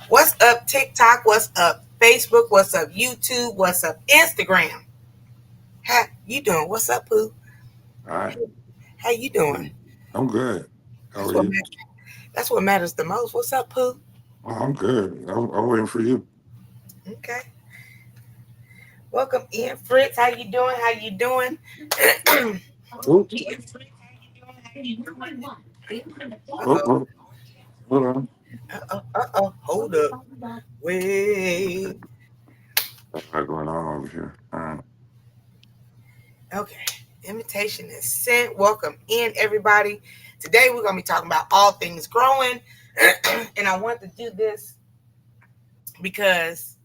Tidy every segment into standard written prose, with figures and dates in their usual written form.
What's up, TikTok? What's up, Facebook? What's up, YouTube? What's up, Instagram? How you doing? What's up, Pooh? Hi, How you doing? I'm good. How That's are what you? matters. That's what matters the most. What's up, Pooh? Oh, I'm good. I'm waiting for you. Okay. Welcome in, Fritz. How you doing? How you doing? Oh, oh, Uh-oh. oh, hold on. Uh-oh. Uh-oh. Hold up. Wait. What's going on over here? All right. Okay. Invitation is sent. Welcome in, everybody. Today we're gonna be talking about all things growing. And I wanted to do this because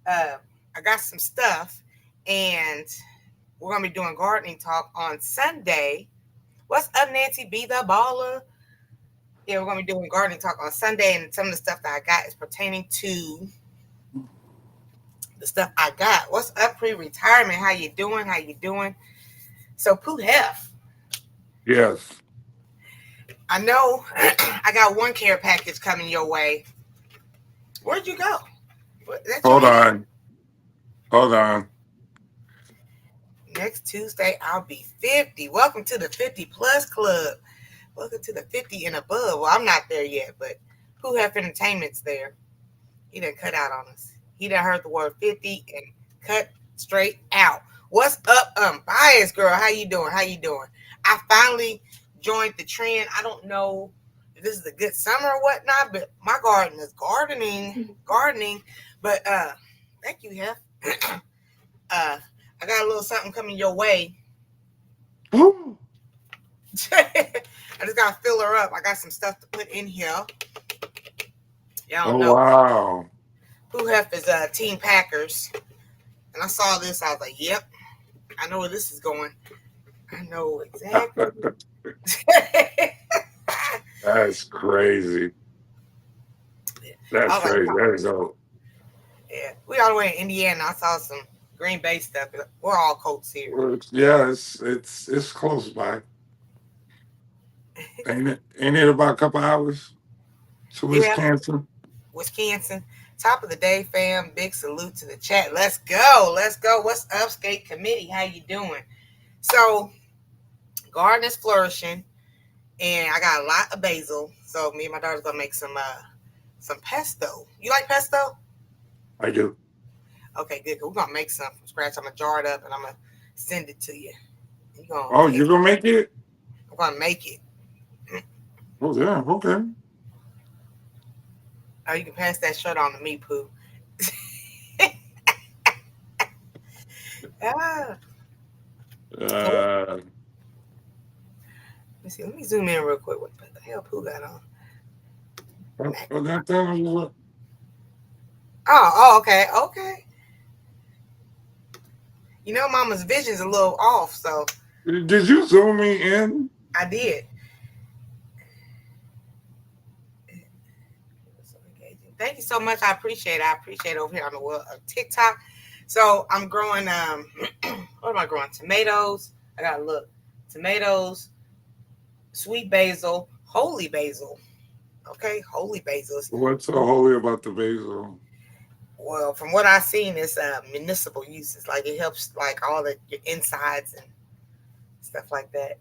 uh, I got some stuff and we're gonna be doing gardening talk on Sunday. What's up, Nancy B the baller? Yeah, we're gonna be doing gardening talk on Sunday, and some of the stuff that I got is pertaining to the stuff I got. What's up, pre-retirement? How you doing? How you doing? So, Pooh Hef, Yes. I know I got one care package coming your way. Where'd you go? That's your Hold Instagram. on. Hold on. Next Tuesday, I'll be 50. Welcome to the 50 plus club. Welcome to the 50 and above. Well, I'm not there yet, but Pooh Hef Entertainment's there. He done cut out on us. He done heard the word 50 and cut straight out. What's up, bias girl? How you doing? How you doing? I finally joined the trend. I don't know if this is a good summer or whatnot, but my garden is gardening. But thank you, Hef. I got a little something coming your way. Oh, I just gotta fill her up. I got some stuff to put in here. Y'all don't oh know. wow. Who Hef is Team Packers. And I saw this, I was like, yep, I know where this is going. I know exactly. That's crazy. I That's was like, crazy. That is all. yeah, we all the way in Indiana. I saw some Green Bay stuff. We're all Colts here. Yeah, it's close by. Ain't it about a couple hours to Yeah, Wisconsin? Wisconsin. Top of the day, fam. Big salute to the chat. Let's go. Let's go. What's up, Skate Committee? How you doing? So, garden is flourishing, and I got a lot of basil. So, me and my daughter's gonna make some pesto. You like pesto? I do. Okay, good. We're gonna make some from scratch. I'm gonna jar it up and I'm gonna send it to you. You gonna Oh, you're taste? gonna make it? I'm gonna make it. Oh yeah, okay. Oh, you can pass that shirt on to me, Pooh. Ah. So what? Uh, Let me see. Let me zoom in real quick. What the hell Pooh got on? that time, Oh, okay, okay. You know, Mama's vision's a little off, so did you zoom me in? I did. So engaging. Thank you so much. I appreciate it. I appreciate it over here on the world of TikTok. So I'm growing. What am I growing? Tomatoes. I gotta look. Tomatoes, sweet basil, holy basil. Okay, holy basils. What's so holy about the basil? Well, from what I've seen, it's municipal uses. Like it helps, like all the your insides and stuff like that.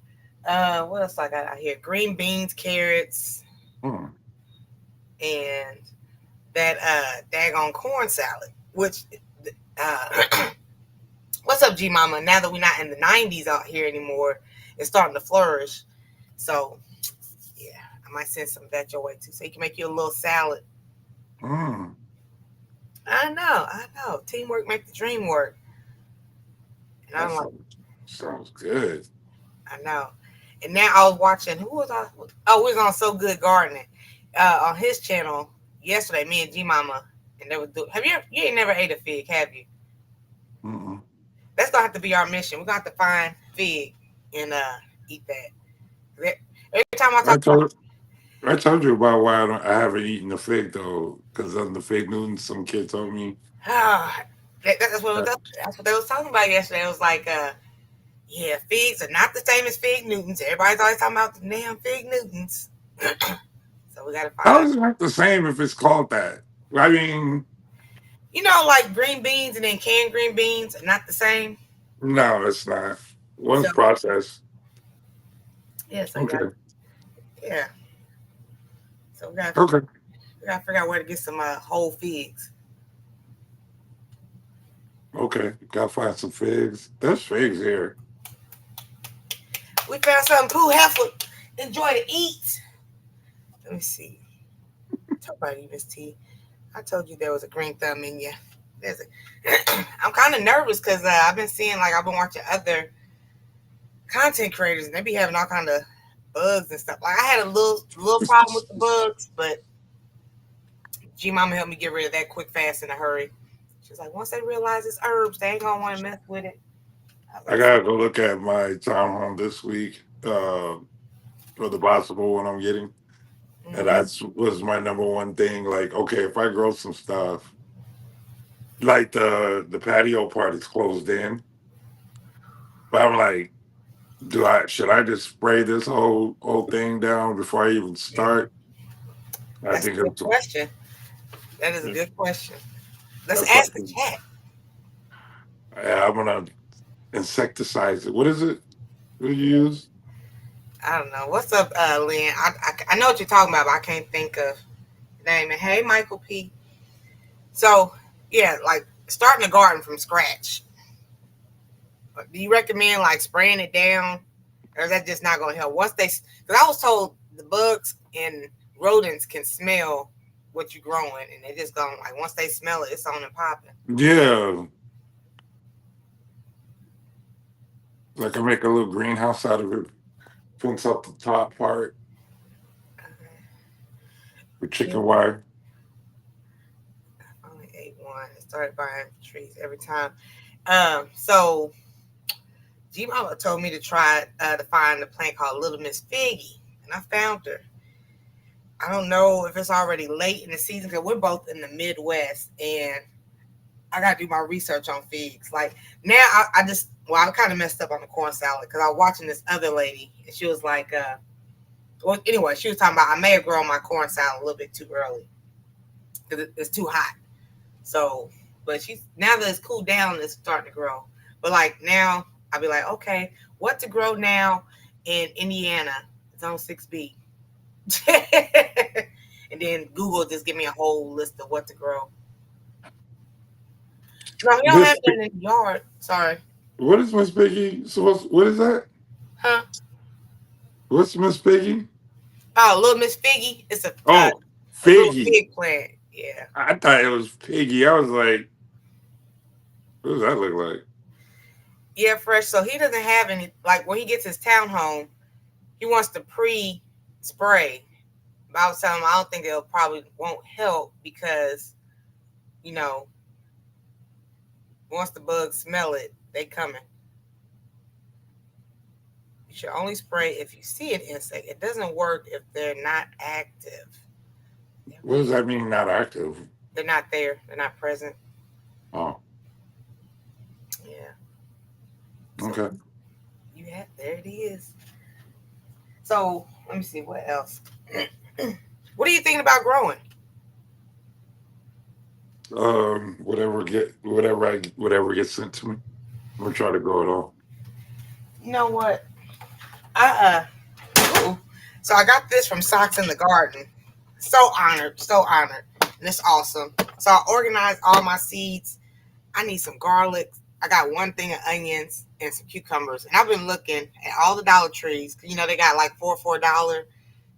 What else I got out here? Green beans, carrots, Hmm. and that daggone corn salad. Which, uh, what's up, G Mama? Now that we're not in the '90s out here anymore, it's starting to flourish. So yeah, I might send some of that your way too, so you can make you a little salad. Hmm. I know. Teamwork make the dream work. And That I'm like, sounds good. I know. And now I was watching. Who was I? Oh, we was on So Good Gardening on his channel yesterday. Me and G Mama, and they was do. Have you ain't never ate a fig, have you? Mm-mm. That's gonna have to be our mission. We're gonna have to find fig and eat that. Every time I I talk about, told I told you about why I haven't eaten the fig though, because of the fig Newton. Some kid told me. ah, That, that's what they was talking about yesterday. It was like, yeah, figs are not the same as fig Newtons. Everybody's always talking about the damn fig Newtons. So So we gotta find How out. is it not the same if it's called that? I mean, You know, like green beans and then canned green beans are not the same. no, it's not. So One's processed. yeah, so you got Okay. yeah. So Okay. we gotta figure out where to get some whole figs. Okay. Gotta find some figs. There's figs here. We found something Pooh Heifer enjoy to eat. Let me see. Talk about Eva's tea. I told you there was a green thumb in you. There's a. I'm kind of nervous because I've been seeing I've been watching other content creators and they be having all kind of bugs and stuff. Like I had a little problem with the bugs, but G Mama helped me get rid of that quick, fast, in a hurry. She's like, once they realize it's herbs, they ain't gonna want to mess with it. I was I like, gotta go look at my townhome this week for the possible one I'm getting. And mm-hmm. that's was my number one thing. Like, okay, if I grow some stuff, like the patio part is closed in, but I'm like, do I should I just spray this whole thing down before I even start? I That's a think good it's question. That is a good question. Let's that's ask the something. cat. Yeah, I'm gonna insecticize it. What is it? What do you use? I don't know. What's up, Lynn? I know what you're talking about, but I can't think of the name. And hey, Michael P. So, yeah, starting a garden from scratch. Do you recommend spraying it down, or is that just not going to help? Because I was told the bugs and rodents can smell what you're growing, and they just going once they smell it, it's on and popping. Yeah, like I make a little greenhouse out of it, fence up the top part Okay. with Yeah, chicken wire. I only ate one. I started buying trees every time. So G Mama told me to try to find a plant called Little Miss Figgy, and I found her. I don't know if it's already late in the season because we're both in the Midwest, and I gotta do my research on figs. Now, I kind of messed up on the corn salad because I was watching this other lady, and she was like, well, anyway, she was talking about I may have grown my corn salad a little bit too early because it's too hot. So, but now that it's cooled down, it's starting to grow. But now, I'll be like, okay, what to grow now in Indiana, Zone 6B, and then Google just give me a whole list of what to grow. No, we don't Miss, have that in the yard. Sorry, what is Miss Piggy supposed? What is that? huh? What's Miss Piggy? Oh, Little Miss Figgy. It's Oh, a little Figgy. fig plant. Yeah, I thought it was Piggy. I was like, what does that look like? yeah, fresh. So he doesn't have any. When he gets his townhome, he wants to pre-spray. But I was telling him I don't think it'll probably won't help because you know once the bugs smell it, they coming. You should only spray if you see an insect. It doesn't work if they're not active. What does that mean? Not active? They're not there. They're not present. Oh, Yeah. So okay. there it is. So let me see what else. What are you thinking about growing? Whatever gets sent to me. I'm gonna try to grow it all. You know what? I ooh. So I got this from Socks in the Garden. So honored, so honored. And it's awesome. So I organized all my seeds. I need some garlic. I got one thing of onions and some cucumbers. And I've been looking at all the Dollar Trees. They got $4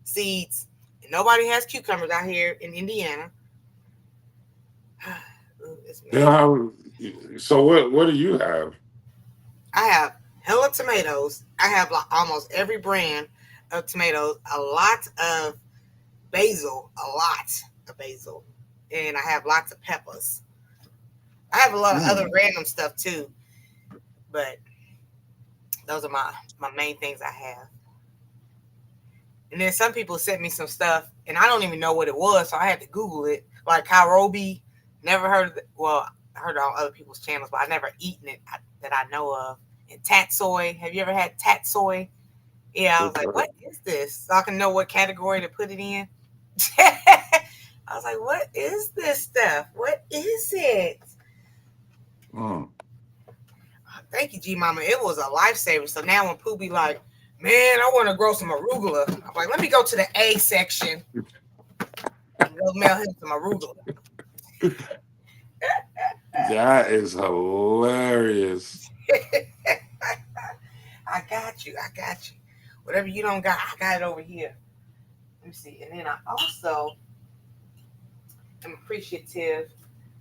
seeds. And nobody has cucumbers out here in Indiana. Ooh, it's Then May. so what do you have? I have hella tomatoes. I have almost every brand of tomatoes. A lot of basil. And I have lots of peppers. I have a lot of other Hmm. random stuff too. But those are my main things I have. And then some people sent me some stuff, and I don't even know what it was, so I had to Google it. Like Kairobi, never heard of it. Well, I heard it on other people's channels, but I never eaten it that I know of. And tatsoi, have you ever had tatsoi? Yeah, I was What's like, that? what is this? So I can know what category to put it in. I was like, what is this stuff? What is it? Mm. Thank you, G Mama. It was a lifesaver. So now when Pooh be like, man, I want to grow some arugula, I'm like, let me go to the A section and go mail him some arugula. That is hilarious. I got you. I got you. Whatever you don't got, I got it over here. Let me see. And then I also am appreciative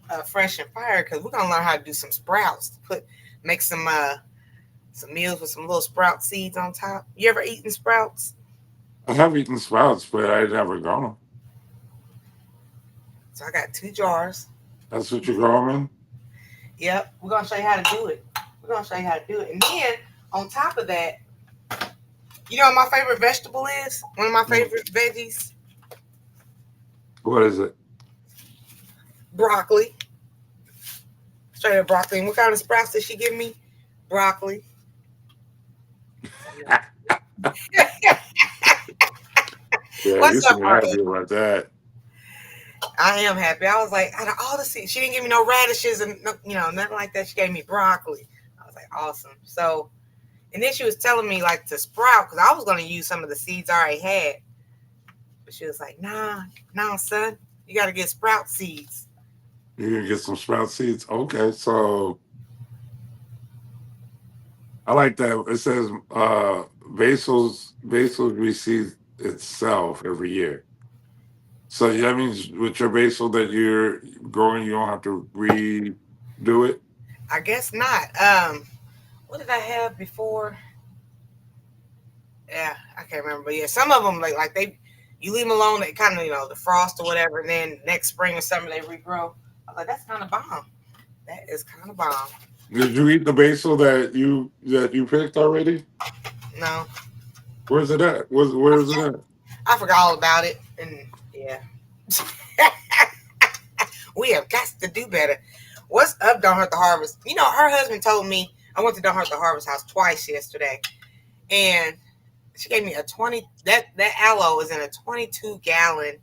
of Fresh and Fire because we're gonna learn how to do some sprouts. Make some meals with some little sprout seeds on top. You ever eaten sprouts? I have eaten sprouts, but I never grown them. So I got 2 jars. That's what you grow them in? Yep. We're gonna show you how to do it. We're gonna show you how to do it. And then on top of that, you know what my favorite vegetable is? One of my favorite veggies? What is it? Broccoli. Straight up broccoli. And what kind of sprouts did she give me? Broccoli. Yeah, you What's up, seem Harvey? happy about that. I am happy. I was like, out of all the seeds, she didn't give me no radishes and nothing like that. She gave me broccoli. I was like, awesome. So, and then she was telling me like to sprout because I was going to use some of the seeds I already had. But she was like, nah, son, you got to get sprout seeds. You can get some sprout seeds. Okay, so I like that. It says basils reseed itself every year. So that means with your basil that you're growing, you don't have to redo it. I guess not. What did I have before? Yeah, I can't remember. But yeah, some of them like you leave them alone, they kind of the frost or whatever, and then next spring or summer they regrow. I was like, that's kind of bomb. That is kind of bomb. Did you eat the basil that you picked already? No, Where's it at? Where is it at? I forgot all about it, and yeah, we have got to do better. What's up, Don't Hurt the Harvest? Her husband told me I went to Don't Hurt the Harvest house twice yesterday, and she gave me a 20. That aloe is in a 22-gallon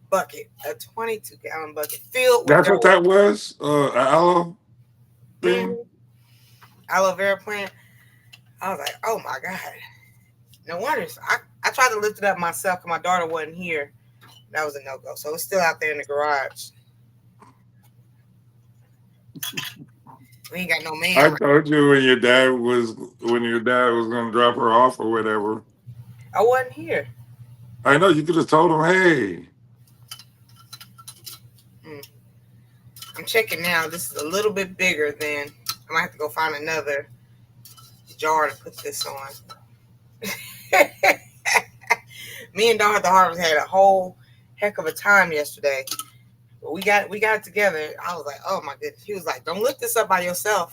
bucket, a 22-gallon bucket filled with That's what dirt. that was. Aloe thing. Mhm. Aloe vera plant. I was like, oh my god. No wonder. So I tried to lift it up myself because my daughter wasn't here. That was a no go. So it's still out there in the garage. We ain't got no man. I Right? told you when your dad was gonna drop her off or whatever. I wasn't here. I know you could have told him, hey. I'm checking now. This is a little bit bigger than. I might have to go find another jar to put this on. Me and Dawn at the Harvest had a whole heck of a time yesterday. But we got it together. I was like, oh my goodness. He was like, don't look this up by yourself.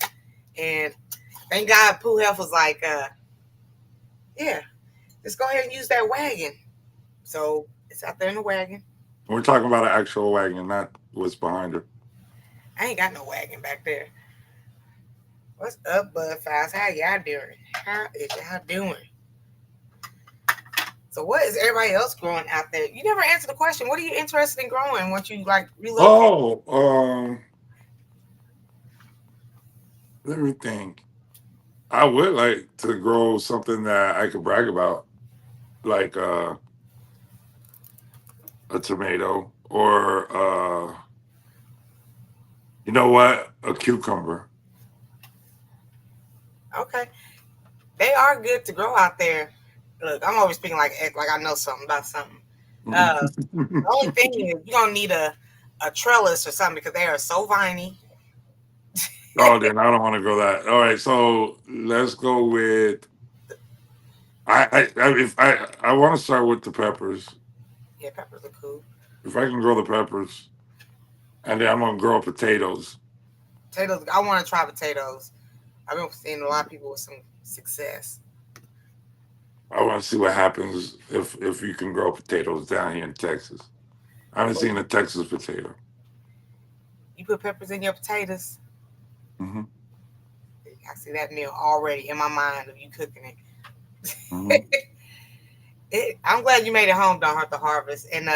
And thank God Pooh Health was like, yeah, just go ahead and use that wagon. So it's out there in the wagon. We're talking about an actual wagon, not what's behind her. I ain't got no wagon back there. What's up, Budfiles? How y'all doing? How is y'all doing? So what is everybody else growing out there? You never answered the question. What are you interested in growing once you relocate? Oh, let me think. I would like to grow something that I could brag about, like a tomato or you know what, a cucumber. Okay. They are good to grow out there. Look, I'm always speaking like I know something about something. The only thing is you're gonna need a trellis or something because they are so viney. Oh, then I don't want to go that. All right, so let's go with. I want to start with the peppers. Yeah, peppers are cool. If I can grow the peppers, and then I'm gonna grow potatoes. Potatoes, I want to try potatoes. I've been seeing a lot of people with some success. I want to see what happens if you can grow potatoes down here in Texas. I haven't seen a Texas potato. You put peppers in your potatoes. Hmm. I see that meal already in my mind of you cooking it. Hmm. I'm glad you made it home, Don't Hurt the Harvest. And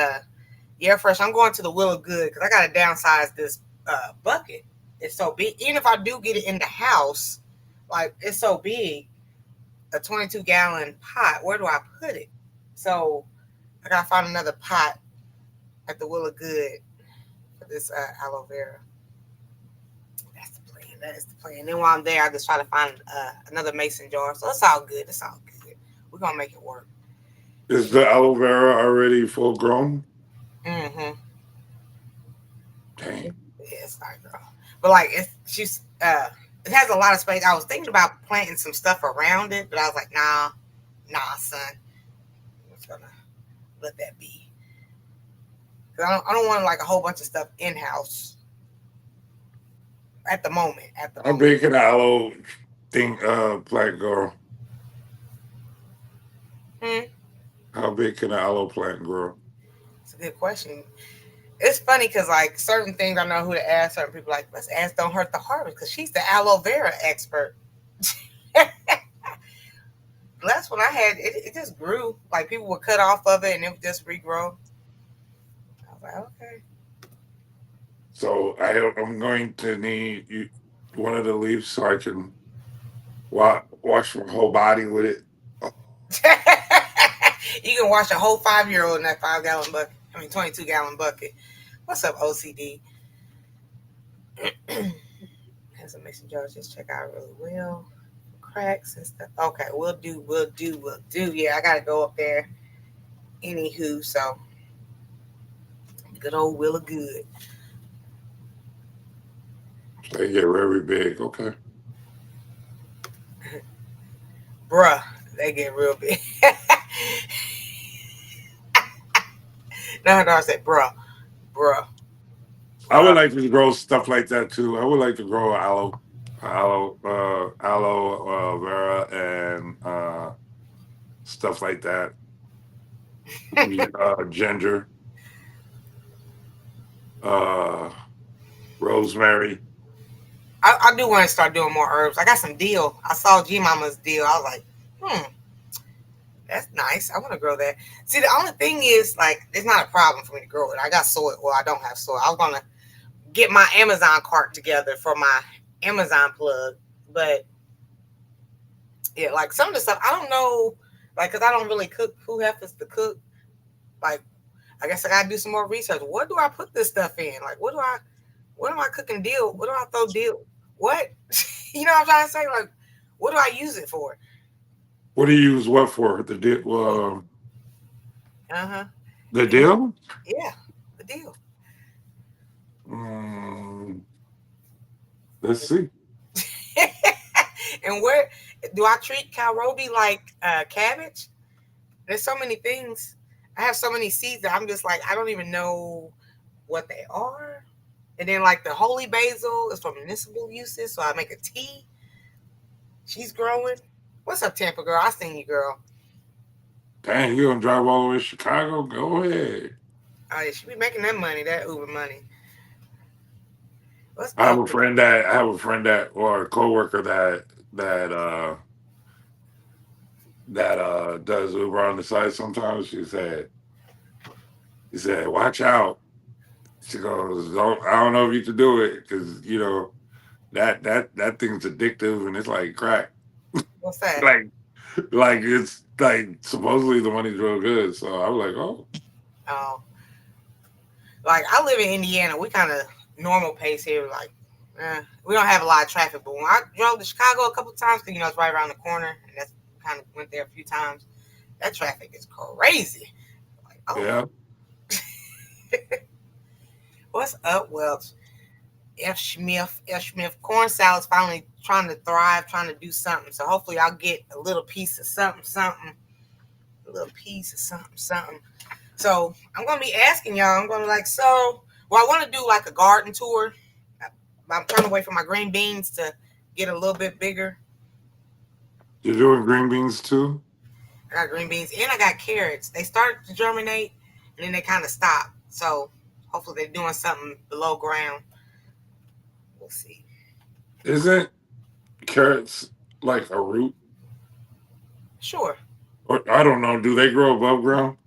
yeah, fresh. I'm going to the Will of Good because I gotta downsize this bucket. It's so big. Even if I do get it in the house, like it's so big, a 22-gallon pot. Where do I put it? So I gotta find another pot at the Will of Good for this aloe vera. That's the plan. That is the plan. Then while I'm there, I just try to find another mason jar. So it's all good. It's all good. We're gonna make it work. Is the aloe vera already full grown? Mm-hmm. Dang. Yeah, it's not girl. But like she's it has a lot of space. I was thinking about planting some stuff around it, but I was like, nah, son. I'm just gonna let that be. 'Cause I don't want like a whole bunch of stuff in house at the moment. How big can the aloe plant grow? Hmm. How big can an aloe plant grow? It's a good question. It's funny because like certain things I know who to ask. Certain people like let's ask Don't Hurt the Harvest because she's the aloe vera expert. That's when I had it. It just grew. Like people would cut off of it and it would just regrow. I was like, okay. So I'm going to need one of the leaves so I can wash my whole body with it. You can wash a whole 5-year-old in that 5-gallon bucket. I mean, 22-gallon bucket. What's up, OCD? Has some mixing jars just check out really well. Cracks and stuff. Okay, we'll do. Yeah, I gotta go up there. Anywho, so good old Will of Good. They get very big. Okay. Bruh, they get real big. No, I said bruh. I would like to grow stuff like that too. I would like to grow aloe vera, and stuff like that. Ginger, uh, rosemary. I do want to start doing more herbs. I got some deal. I saw G Mama's deal. I was like, that's nice. I want to grow that. See, the only thing is, like, it's not a problem for me to grow it. I got soil. Well, I don't have soil. I was going to get my Amazon cart together for my Amazon plug. But, yeah, like, some of the stuff, I don't know, like, because I don't really cook. Who happens to cook? Like, I guess I got to do some more research. What do I put this stuff in? Like, what am I cooking deal? What do I throw deal? What? You know what I'm trying to say? Like, what do I use it for? What do you use what for? The deal? Uh-huh. The deal? Yeah, the deal. Let's see. And where do I treat kohlrabi like cabbage? There's so many things. I have so many seeds that I'm just like, I don't even know what they are. And then like the holy basil is for municipal uses, so I make a tea. She's growing. What's up, Tampa girl? I seen you, girl. Dang, you gonna drive all the way to Chicago? Go ahead. Oh yeah, she be making that money, that Uber money. What's I have up? a friend that or a coworker that does Uber on the side sometimes. He said, watch out. She goes, I don't know if you can do it because that thing's addictive and it's like crack. What's that? like it's like supposedly the money's real good. So I was like, oh. Oh, like I live in Indiana. We kind of normal pace here. Like, we don't have a lot of traffic. But when I drove to Chicago a couple of times, because it's right around the corner, and that's kind of went there a few times. That traffic is crazy. Like, oh, Yeah. What's up, Welch? F. Smith. Corn salad's finally trying to thrive, trying to do something. So hopefully I'll get a little piece of something. A little piece of something. So I'm going to be asking y'all. I'm going to I want to do like a garden tour. I'm turning away from my green beans to get a little bit bigger. You're doing green beans too? I got green beans and I got carrots. They started to germinate and then they kind of stopped. So hopefully they're doing something below ground. We'll see. Isn't carrots like a root? Sure. Or, I don't know. Do they grow above ground?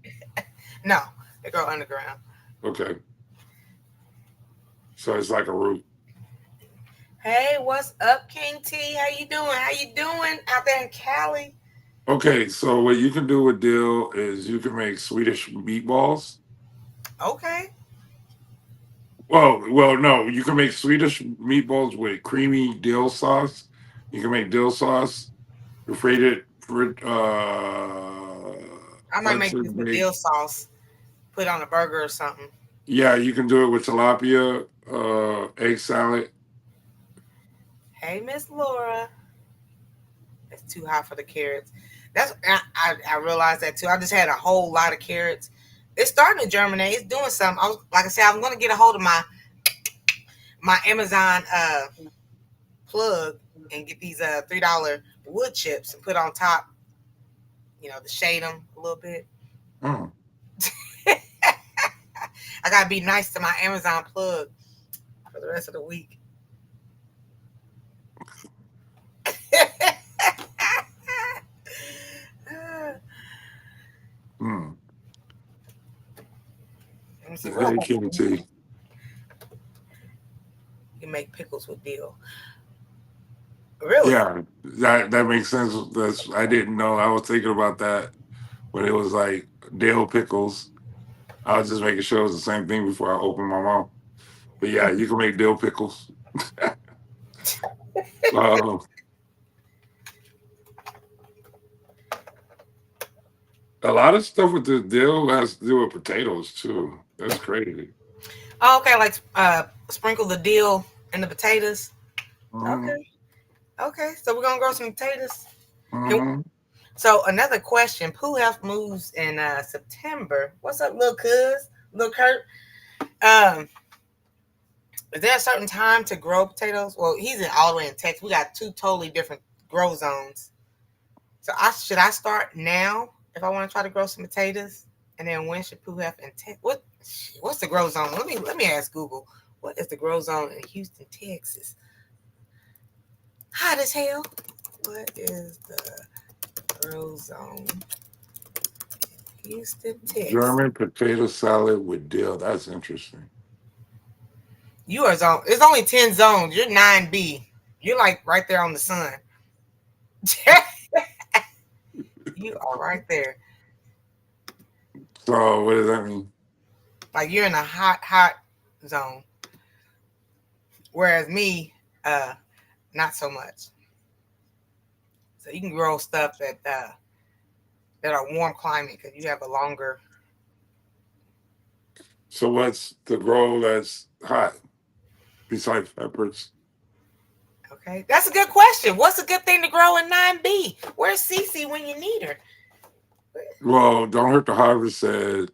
No, they grow underground. Okay, so it's like a root. Hey, what's up, King T? How you doing? How you doing out there in Cali? Okay, so what you can do with dill is you can make Swedish meatballs. Okay. No, you can make Swedish meatballs with creamy dill sauce. You can make dill sauce, frit it, I might let's make say this with dill make, sauce, put on a burger or something. yeah, you can do it with tilapia, egg salad. Hey, Miss Laura. It's too hot for the carrots. I realized that too. I just had a whole lot of carrots. It's starting to germinate. It's doing something. Like I said, I'm gonna get a hold of my Amazon plug and get these $3 wood chips and put on top. To shade them a little bit. Mm. I gotta be nice to my Amazon plug for the rest of the week. Mm. Let me see. Hey, King T. You can make pickles with dill. Really? Yeah, that makes sense. That's I didn't know. I was thinking about that when it was like dill pickles. I was just making sure it was the same thing before I opened my mouth. But yeah, you can make dill pickles. Uh, a lot of stuff with the dill has to do with potatoes too. That's crazy. Oh, okay, like sprinkle the dill in the potatoes. Hmm. Okay. Okay. So we're gonna grow some potatoes. Can- Hmm. So another question. Pooh Health moves in September. What's up, little cuz? Little Kurt? Um, is there a certain time to grow potatoes? Well, he's in all the way in Texas. We got two totally different grow zones. So I start now if I want to try to grow some potatoes? And then when should Pooh Health and what's the grow zone? Let me ask Google. What is the grow zone in Houston, Texas? Hot as hell. What is the grow zone? Houston, Texas. German potato salad with dill. That's interesting. You are zone. It's only 10 zones. You're 9B. You're like right there on the sun. You are right there. So what does that mean? Like you're in a hot zone. Whereas me, not so much. So you can grow stuff that are warm climate because you have a longer. So what's the grow that's hot besides peppers? Okay, that's a good question. What's a good thing to grow in 9B? Where's Cece when you need her? Well, Don't Hurt the Harvest said,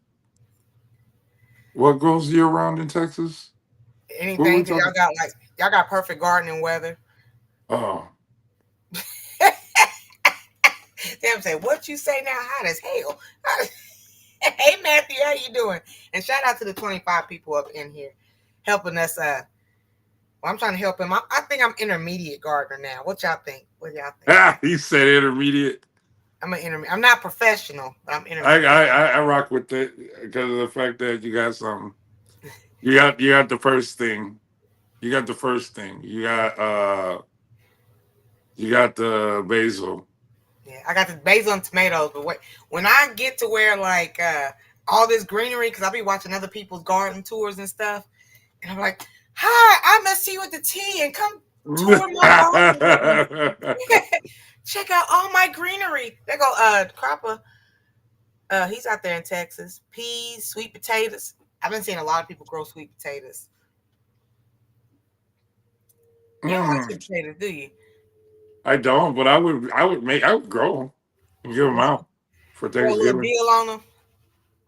what grows year round in Texas? What were Anything? we Because talking? y'all got perfect gardening weather. Oh, Them say, what you say now? Hot as hell. Hey Matthew, how you doing? And shout out to the 25 people up in here helping us. Well, I'm trying to help him. I think I'm intermediate gardener now. What y'all think? What y'all think? he said intermediate. I'm not professional, but I'm I intermediate. I I rock with it because of the fact that you got something. You got the first thing. You got the first thing. You got the basil. Yeah, I got the basil and tomatoes, but when I get to where like all this greenery, because I'll be watching other people's garden tours and stuff, and I'm like, "Hi, I'm Miss T with the T, and come tour my garden with me. Check out all my greenery." They go, Cropper. He's out there in Texas. Peas, sweet potatoes. I've been seeing a lot of people grow sweet potatoes. You don't like Mm, sweet potatoes, do you? I don't, but I would grow them and give them out for Throw a little Thanksgiving. deal on them.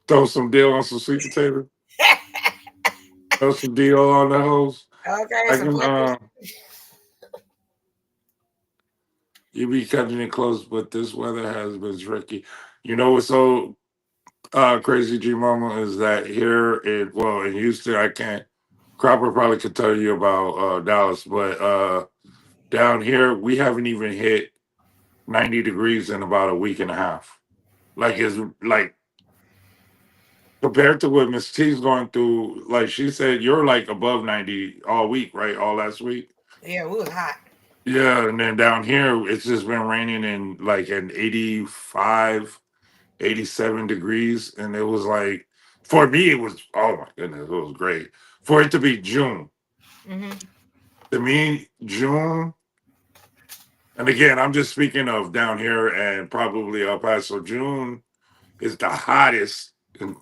Throw some deal on some sweet potato. Throw some deal on the hose. Okay, I some can. peppers. You be cutting it close, but this weather has been tricky. You know what's so crazy, G Mama, is that here in Houston, I can't. Cropper probably could tell you about Dallas, but down here we haven't even hit 90 degrees in about a week and a half. Like is like compared to what Miss T's going through, like she said, you're like above 90 all week, right? All last week. Yeah, we was hot. Yeah, and then down here it's just been raining in like an 85, 87 degrees. And it was like for me, it was oh my goodness, it was great. For it to be June. Hmm. To me, June, and again, I'm just speaking of down here and probably El Paso. June is the hottest in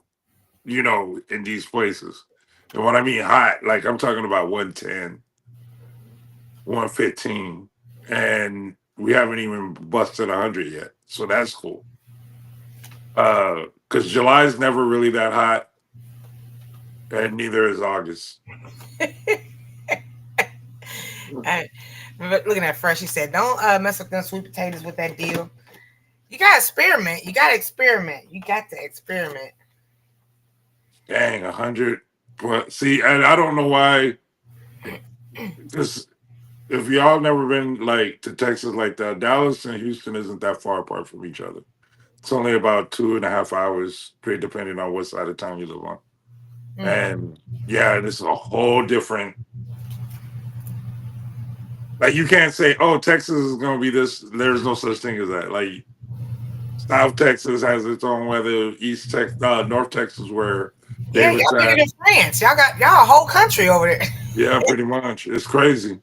in these places. And when I mean hot, like I'm talking about 110, 115, and we haven't even busted 100 yet. So that's cool. Because July is never really that hot, and neither is August. And looking at Fresh, he said, "Don't mess up them sweet potatoes with that deal. You gotta experiment. You gotta experiment. You got to experiment." Dang, 100. But see, and I don't know why. Just if y'all never been like to Texas like that, Dallas and Houston isn't that far apart from each other. It's only about 2.5 hours, pretty depending on what side of town you live on. Mm. And yeah, this is a whole different. Like you can't say, "Oh, Texas is going to be this." There's no such thing as that. Like South Texas has its own weather. North Texas, where Yeah, David's y'all bigger at, than France. Y'all got y'all a whole country over there. yeah, pretty much. It's crazy.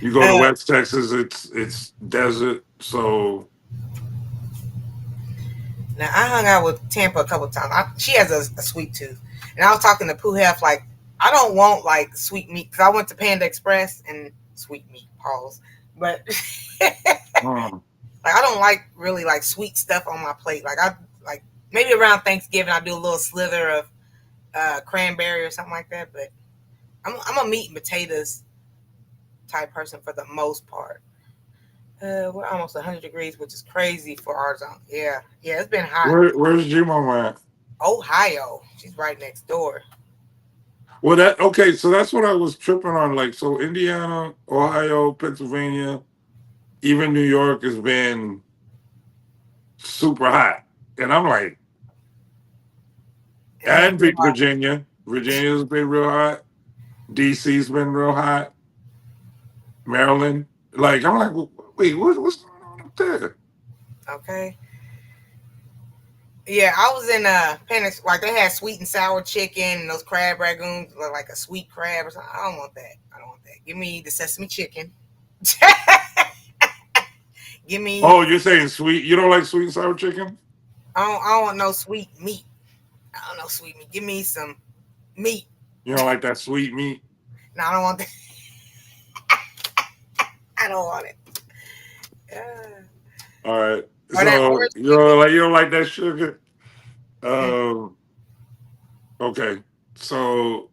You go to Uh, West Texas, it's desert. So Now I hung out with Tampa a couple times. She has a sweet tooth, and I was talking to Pooh Hef like I don't want like sweet meat because I went to Panda Express and sweet meat pause, but um, like I don't like really like sweet stuff on my plate. Like I like maybe around Thanksgiving I do a little slither of cranberry or something like that. But I'm a meat and potatoes type person for the most part. We're almost 100 degrees, which is crazy for our zone. Yeah, yeah, it's been hot. where's G-Mom at? Ohio, she's right next door. Well, that okay. So that's what I was tripping on. Like, so Indiana, Ohio, Pennsylvania, even New York has been super hot, and I'm like, It ain't and too hot. Virginia, Virginia's been real hot. DC's been real hot. Maryland, like, I'm like, wait, what's going on up there? Okay. Yeah, I was in Pennis like they had sweet and sour chicken and those crab ragoons like a sweet crab or something. I don't want that. I don't want that. Give me the sesame chicken. Give me Oh, you're saying sweet? You don't like sweet and sour chicken? I don't want no sweet meat. I don't know sweet meat. Give me some meat. You don't like that sweet meat? No, I don't want that. I don't want it. All right. Or that So orange chicken. you don't like that sugar? Mm. Um. Okay. So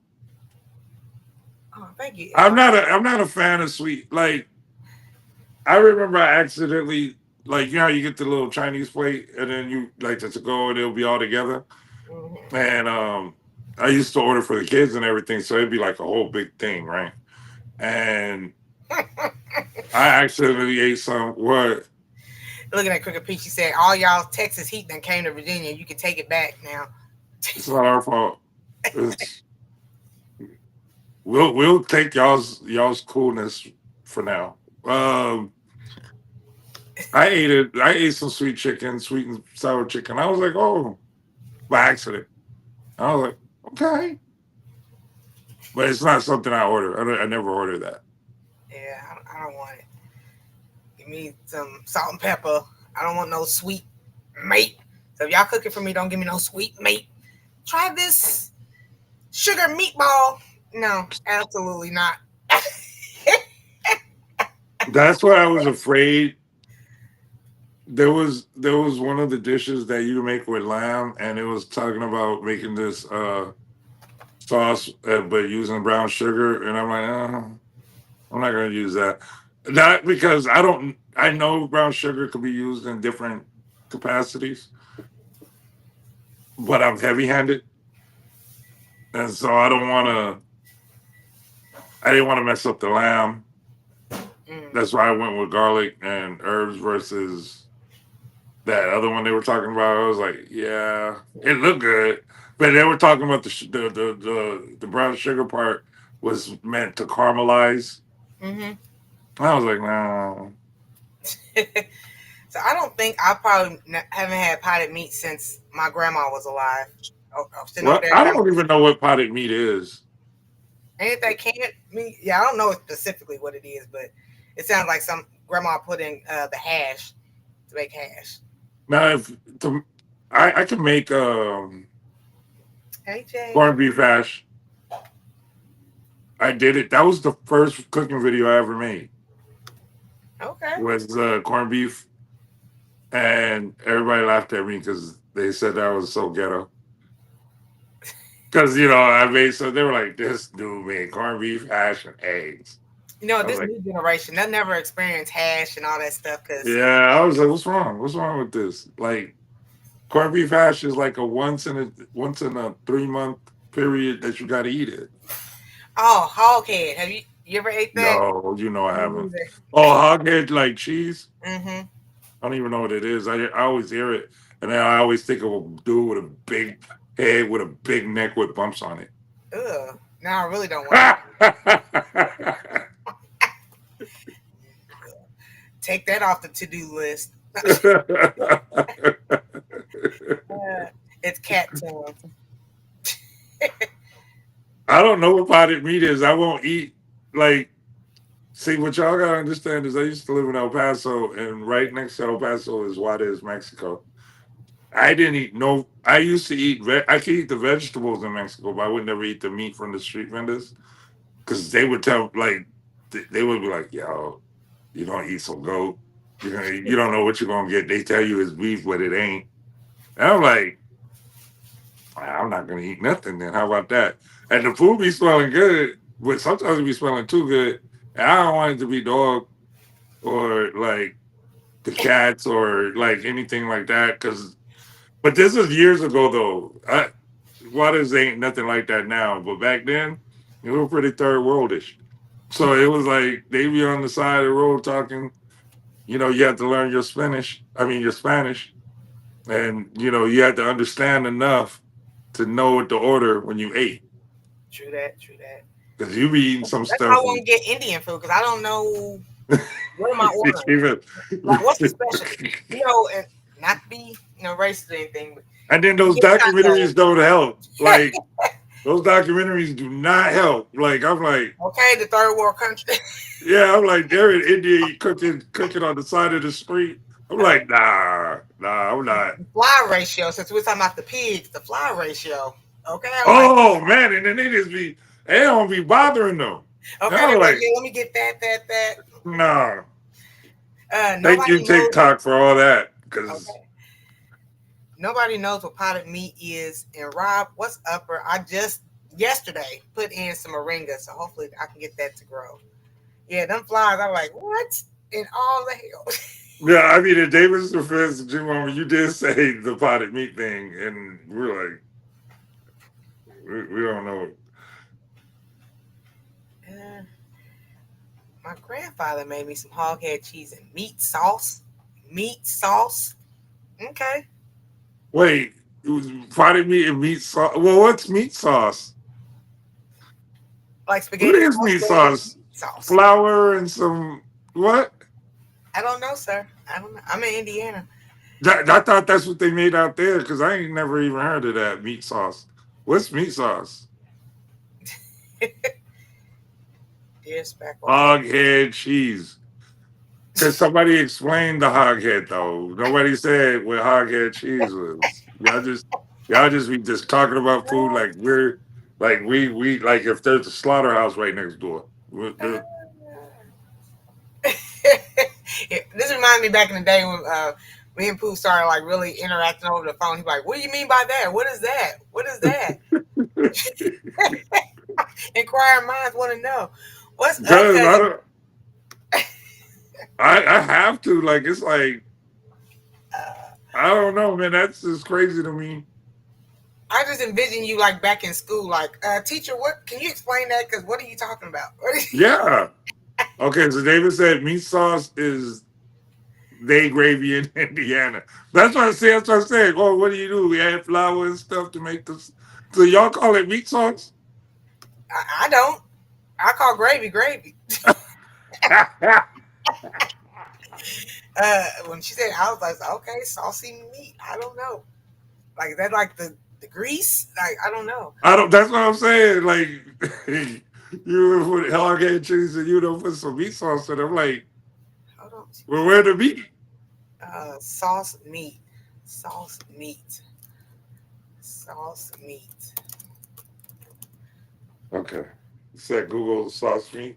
Oh, thank you. I'm not a fan of sweet. Like I remember I accidentally like how you get the little Chinese plate and then you like to go and it'll be all together. Mhm. And I used to order for the kids and everything, so it'd be like a whole big thing, right? And I accidentally ate some what? Looking at Cricket Pete, she said, "All y'all Texas heat then came to Virginia. You can take it back now." It's not our fault. It's we'll take y'all's coolness for now. I ate it. I ate some sweet chicken, sweet and sour chicken. I was like, oh, by accident. I was like, okay, but it's not something I order. I never order that. Yeah, I don't want it. Give me some salt and pepper. I don't want no sweet meat. So if y'all cooking for me, don't give me no sweet meat. Try this sugar meatball. No, absolutely not. That's why I was afraid. There was one of the dishes that you make with lamb, and it was talking about making this sauce, but using brown sugar, and I'm like, I'm not gonna use that. Not because I don't. I know brown sugar could be used in different capacities, but I'm heavy-handed, and so I don't want to. I didn't want to mess up the lamb. Mm. That's why I went with garlic and herbs versus That other one they were talking about, I was like, yeah, it looked good, but they were talking about the brown sugar part was meant to caramelize. Mm-hmm. I was like, no. So I don't think I probably haven't had potted meat since my grandma was alive. Sitting over Well, there I having don't even know what potted meat is. anything canned meat. Yeah, I don't know specifically what it is, but it sounds like some grandma put in the hash to make hash. Now, if to, I can make Hey Jay. corned beef hash. I did it. That was the first cooking video I ever made. Okay. Was corned beef, and everybody laughed at me because they said that was so ghetto. Because I made so they were like, this dude made corned beef hash and eggs. You know, I was this like, new generation, they'll never experience hash and all that stuff because, yeah. I was like, what's wrong? What's wrong with this? Like corned beef hash is like a once in a 3 month period that you got to eat it. oh, hog head. Have you ever ate that? No, I Me haven't. neither. Oh, hog head like cheese. Mm-hmm. I don't even know what it is. I always hear it, and then I always think of a dude with a big head with a big neck with bumps on it. Ugh. Now I really don't want to take that off the to-do list. It's cat tongue. I don't know what potted meat is. I won't eat like. See, what y'all gotta understand is I used to live in El Paso, and right next to El Paso is Juarez, Mexico. I didn't eat no. I used to eat. I could eat the vegetables in Mexico, but I would never eat the meat from the street vendors because they would tell like they would be like, "Yo, you don't eat some goat. You don't know what you're gonna get." They tell you it's beef, but it ain't. And I'm like, I'm not gonna eat nothing. Then how about that? And the food be smelling good, but sometimes it be smelling too good. And I don't want it to be dog or like the cats or like anything like that. But this is years ago though. Waters ain't nothing like that now. But back then, we were pretty third worldish. So it was like they be on the side of the road talking. You have to learn your Spanish. I mean your Spanish, and you had to understand enough to know what to order when you ate. True that. True that. Because you be eating some That's why I stuff. won't get Indian food because I don't know what am I ordering. Even- Like, what's the special? And not to be racist or anything, but and then those get tacos. documentaries don't help. Like those documentaries do not help. Like I'm like, Okay, the third world country. yeah, I'm like they're in India cooking on the side of the street. I'm like, nah, I'm not. Fly ratio. Since we're talking about the pigs, the fly ratio. Okay, I'm like, Oh man, and then they don't be bothering them. And okay, I'm they're like, like, yeah, let me get that. nah. Thank you, Nobody knows. TikTok, for all that. Because Okay. Nobody knows what potted meat is. And Rob, what's upper? I just yesterday put in some moringa, so hopefully I can get that to grow. Yeah, them flies. I'm like, what in all the hell? yeah, I mean, in David's defense, Jim, you did say the potted meat thing, and we're like, we don't know. My grandfather made me some hog head cheese and meat sauce. Meat sauce. Okay. Wait, it was potted meat and meat sauce. Well, what's meat sauce? Like What spaghetti is meat sauce? sauce. Flour and some what? I don't know, sir. I don't know. I'm in Indiana. I thought that's what they made out there because I ain't never even heard of that meat sauce. What's meat sauce? Deer speckle. Hog head cheese. Because somebody explained the hog head though. Nobody said what hog head cheese was. Y'all just be just talking about food like we like if there's a slaughterhouse right next door. This reminds me back in the day when me and Pooh started like really interacting over the phone. He's like, "What do you mean by that? What is that? What is that?" Inquiring minds want to know. What's up? Because I don't. I have to like it's like I don't know, man. That's just crazy to me. I just envision you like back in school, like, teacher, what can you explain that? Because what are you talking about? Yeah. Okay, so David said meat sauce is they gravy in Indiana. That's what I say. That's what I'm saying. Oh, what do you do? We add flour and stuff to make this. So y'all call it meat sauce? I don't. I call gravy gravy. When she said, I was like, okay, saucy meat. I don't know. Like is that like the grease? Like I don't know. I don't. That's what I'm saying. Like you put hog head cheese and you don't put some meat sauce in it. I'm like, Hold on. well, where the meat? Sauce meat. Sauce meat. Sauce meat. Okay. You said Google sauce meat.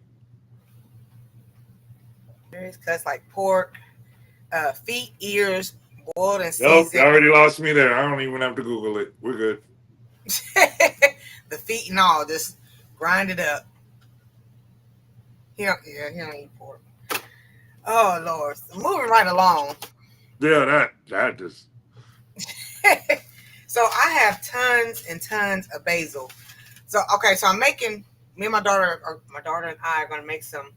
Various cuts like pork, feet, ears, boiled and Nope, you seasoned. already lost me there. I don't even have to Google it. We're good. The feet and all, just grind it up. He don't eat pork. Oh Lord, so moving right along. Yeah, that just. So I have tons and tons of basil. So okay, so I'm making me and my daughter and I are gonna make some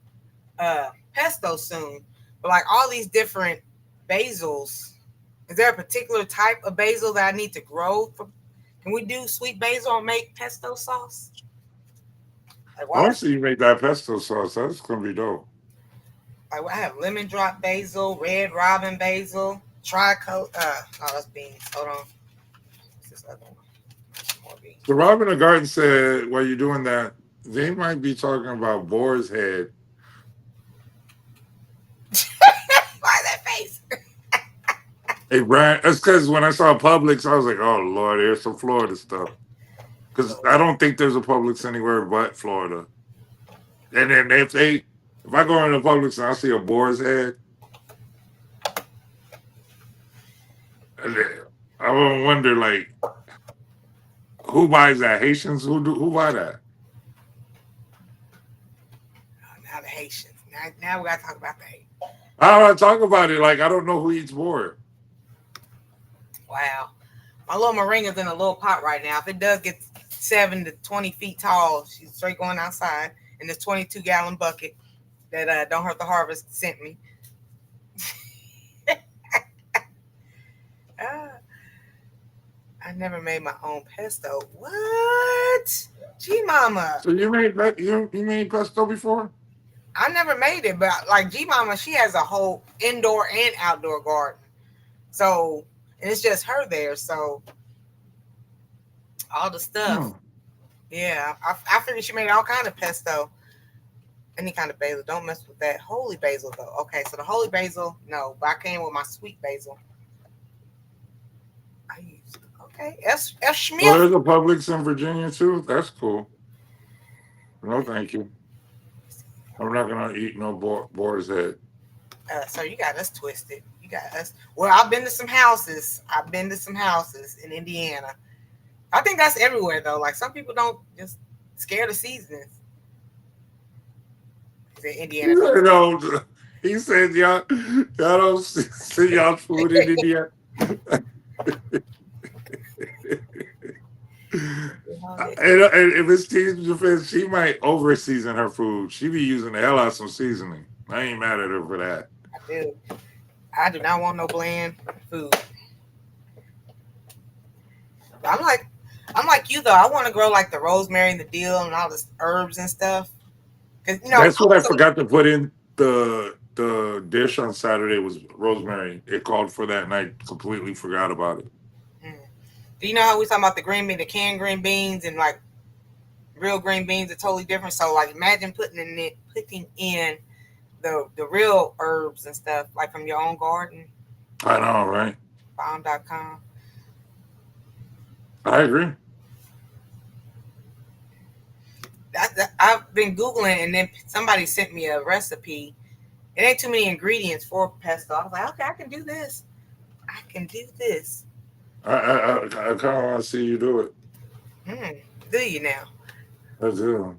pesto soon. But like all these different basils, is there a particular type of basil that I need to grow? Can we do sweet basil and make pesto sauce? Like I why? want to see you make that pesto sauce. That's gonna be dope. Like I have lemon drop basil, red robin basil, trico. Oh, that's beans. Hold on. What's this other one? More beans. So Robin the Garden said, while you're doing that, they might be talking about boar's head. Why that face? Hey, Brian, that's because when I saw Publix, I was like, oh, Lord, here's some Florida stuff. Because I don't think there's a Publix anywhere but Florida. And then if I go into Publix and I see a boar's head, I would wonder, like, who buys that? Haitians? Who buy that? Oh, now the Haitians. Now we gotta talk about the Haitians. I don't want to talk about it. Like, I don't know who eats boar. Wow. My little moringa's in a little pot right now. If it does get 7 to 20 feet tall, she's straight going outside in this 22-gallon bucket that Don't Hurt the Harvest sent me. Ah, I never made my own pesto. What? G Mama. So you made pesto before? I never made it, but like G Mama, she has a whole indoor and outdoor garden. So, and it's just her there. So, all the stuff. Yeah, I figured she made all kind of pesto. Any kind of basil. Don't mess with that. Holy basil, though. Okay, so the holy basil, no. But I came with my sweet basil. I used, okay. F. Well, Schmidt. there's a Publix in Virginia too. That's cool. No, thank you. I'm not gonna eat no boar's head. So you got us twisted. You got us. Well, I've been to some houses. In Indiana. I think that's everywhere though. Like some people don't just scared of seasonings. Is it Indiana? You know, he said y'all don't see y'all food in India. And if it's Team's defense, she might over season her food. She be using the hell out of some seasoning. I ain't mad at her for that. I do not want no bland food. I'm like you though. I want to grow like the rosemary and the dill and all the herbs and stuff. Cause that's what I forgot to put in the dish on Saturday was rosemary. It called for that, and I completely forgot about it. Do you know how we talking about the green bean, the canned green beans, and like real green beans are totally different? So like imagine putting in the real herbs and stuff like from your own garden. I know, right? Farm.com. I agree. I've been Googling and then somebody sent me a recipe. It ain't too many ingredients for pesto. I was like, okay, I can do this. I kind of want to see you do it. Do you now? I do.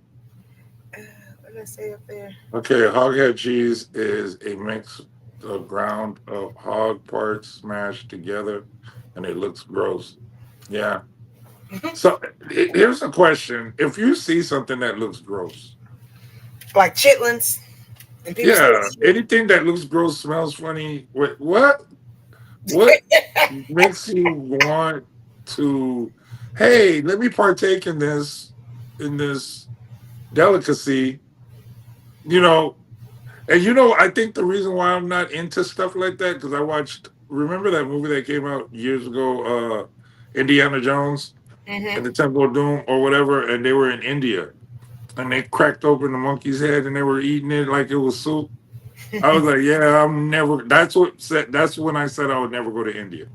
What did I say up there? Okay, hoghead cheese is a mix of ground of hog parts smashed together, and it looks gross. Yeah. So here's a question: if you see something that looks gross, like chitlins, And people still Yeah, eat anything that looks gross, smells funny. What makes you want to? Hey, let me partake in this delicacy. You know, and I think the reason why I'm not into stuff like that because I watched. Remember that movie that came out years ago, Indiana Jones it. and the Temple of Doom or whatever, and they were in India and they cracked open the monkey's head and they were eating it like it was soup. I was like, yeah, I'm never. That's when I said I would never go to India.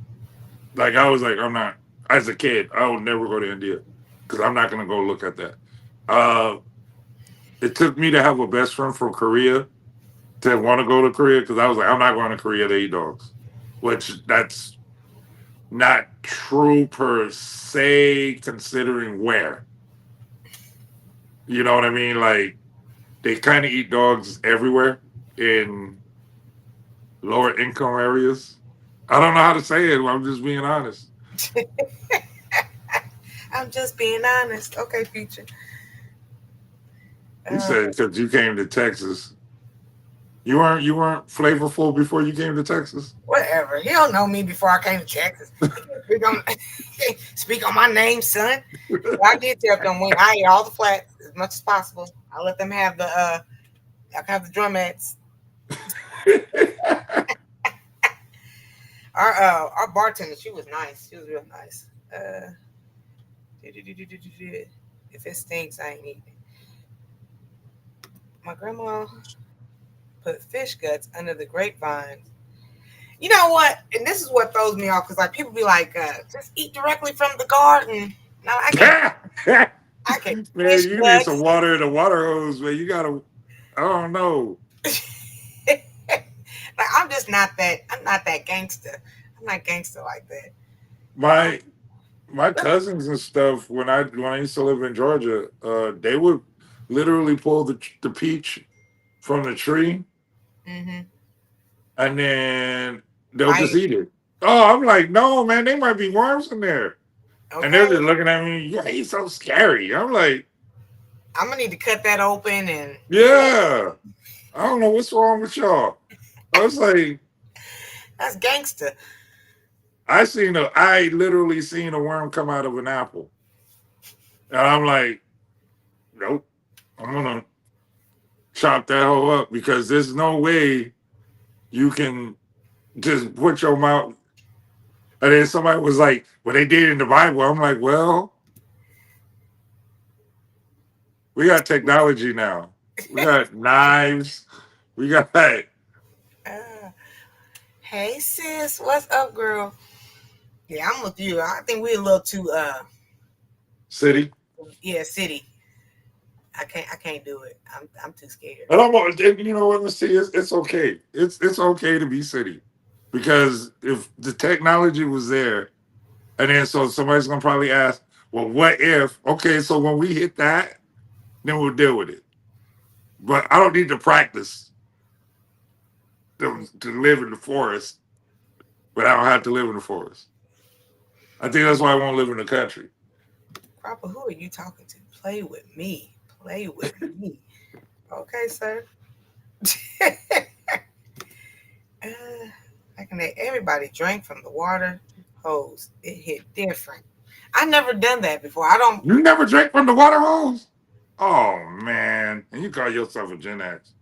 Like I was like, I'm not. As a kid, I would never go to India because I'm not gonna go look at that. Uh, it took me to have a best friend from Korea to want to go to Korea because I was like, I'm not going to Korea to eat dogs, which that's not true per se, considering where. You know what I mean? Like they kind of eat dogs everywhere in lower income areas. I don't know how to say it. I'm just being honest. I'm just being honest. Okay, future. You Uh, said because you came to Texas, you weren't flavorful before you came to Texas. whatever. He don't know me before I came to Texas. He can't speak on my name, son. But I did tell them when I eat all the flats as much as possible. I let them have I can have the drumettes. Our bartender, she was nice. She was real nice. If it stinks, I ain't eating it. My grandma put fish guts under the grapevines. You know what? And this is what throws me off because like people be like, just eat directly from the garden. No, I can't. I can't. Man, Fish you need some guts. water in the water hose, man. You gotta. I don't know. Like I'm just not that. I'm not that gangster. I'm not gangster like that. My my cousins and stuff when I used to live in Georgia, they would literally pull the peach from the tree Mm-hmm. and then they'll just Right. eat it. Oh, I'm like, no, man, they might be worms in there. And they're Okay. just looking at me, yeah, he's so scary. I'm like, I'm gonna need to cut that open and yeah, yeah, I don't know what's wrong with y'all. I was like, that's gangster. I literally seen a worm come out of an apple. And I'm like, nope, I'm gonna chop that whole up because there's no way you can just put your mouth. And then somebody was like, well, they did in the Bible. I'm like, well, we got technology now. We got knives. We got Uh, hey sis, what's up, girl? Yeah, I'm with you. I think we're a little too city. yeah, city. I can't do it. I'm too scared. And you know what? Let's see. It's okay. It's okay to be city because if the technology was there, and then so somebody's gonna probably ask, well, what if? Okay, so when we hit that, then we'll deal with it. But I don't need to practice to live in the forest, but I don't have to live in the forest. I think that's why I won't live in the country. Cropper, who are you talking to? Play with me. Play with me. Okay, sir. uh, Back in the everybody drank from the water hose. It hit different. I never done that before. I don't. You never drank from the water hose? Oh man. And you call yourself a Gen X.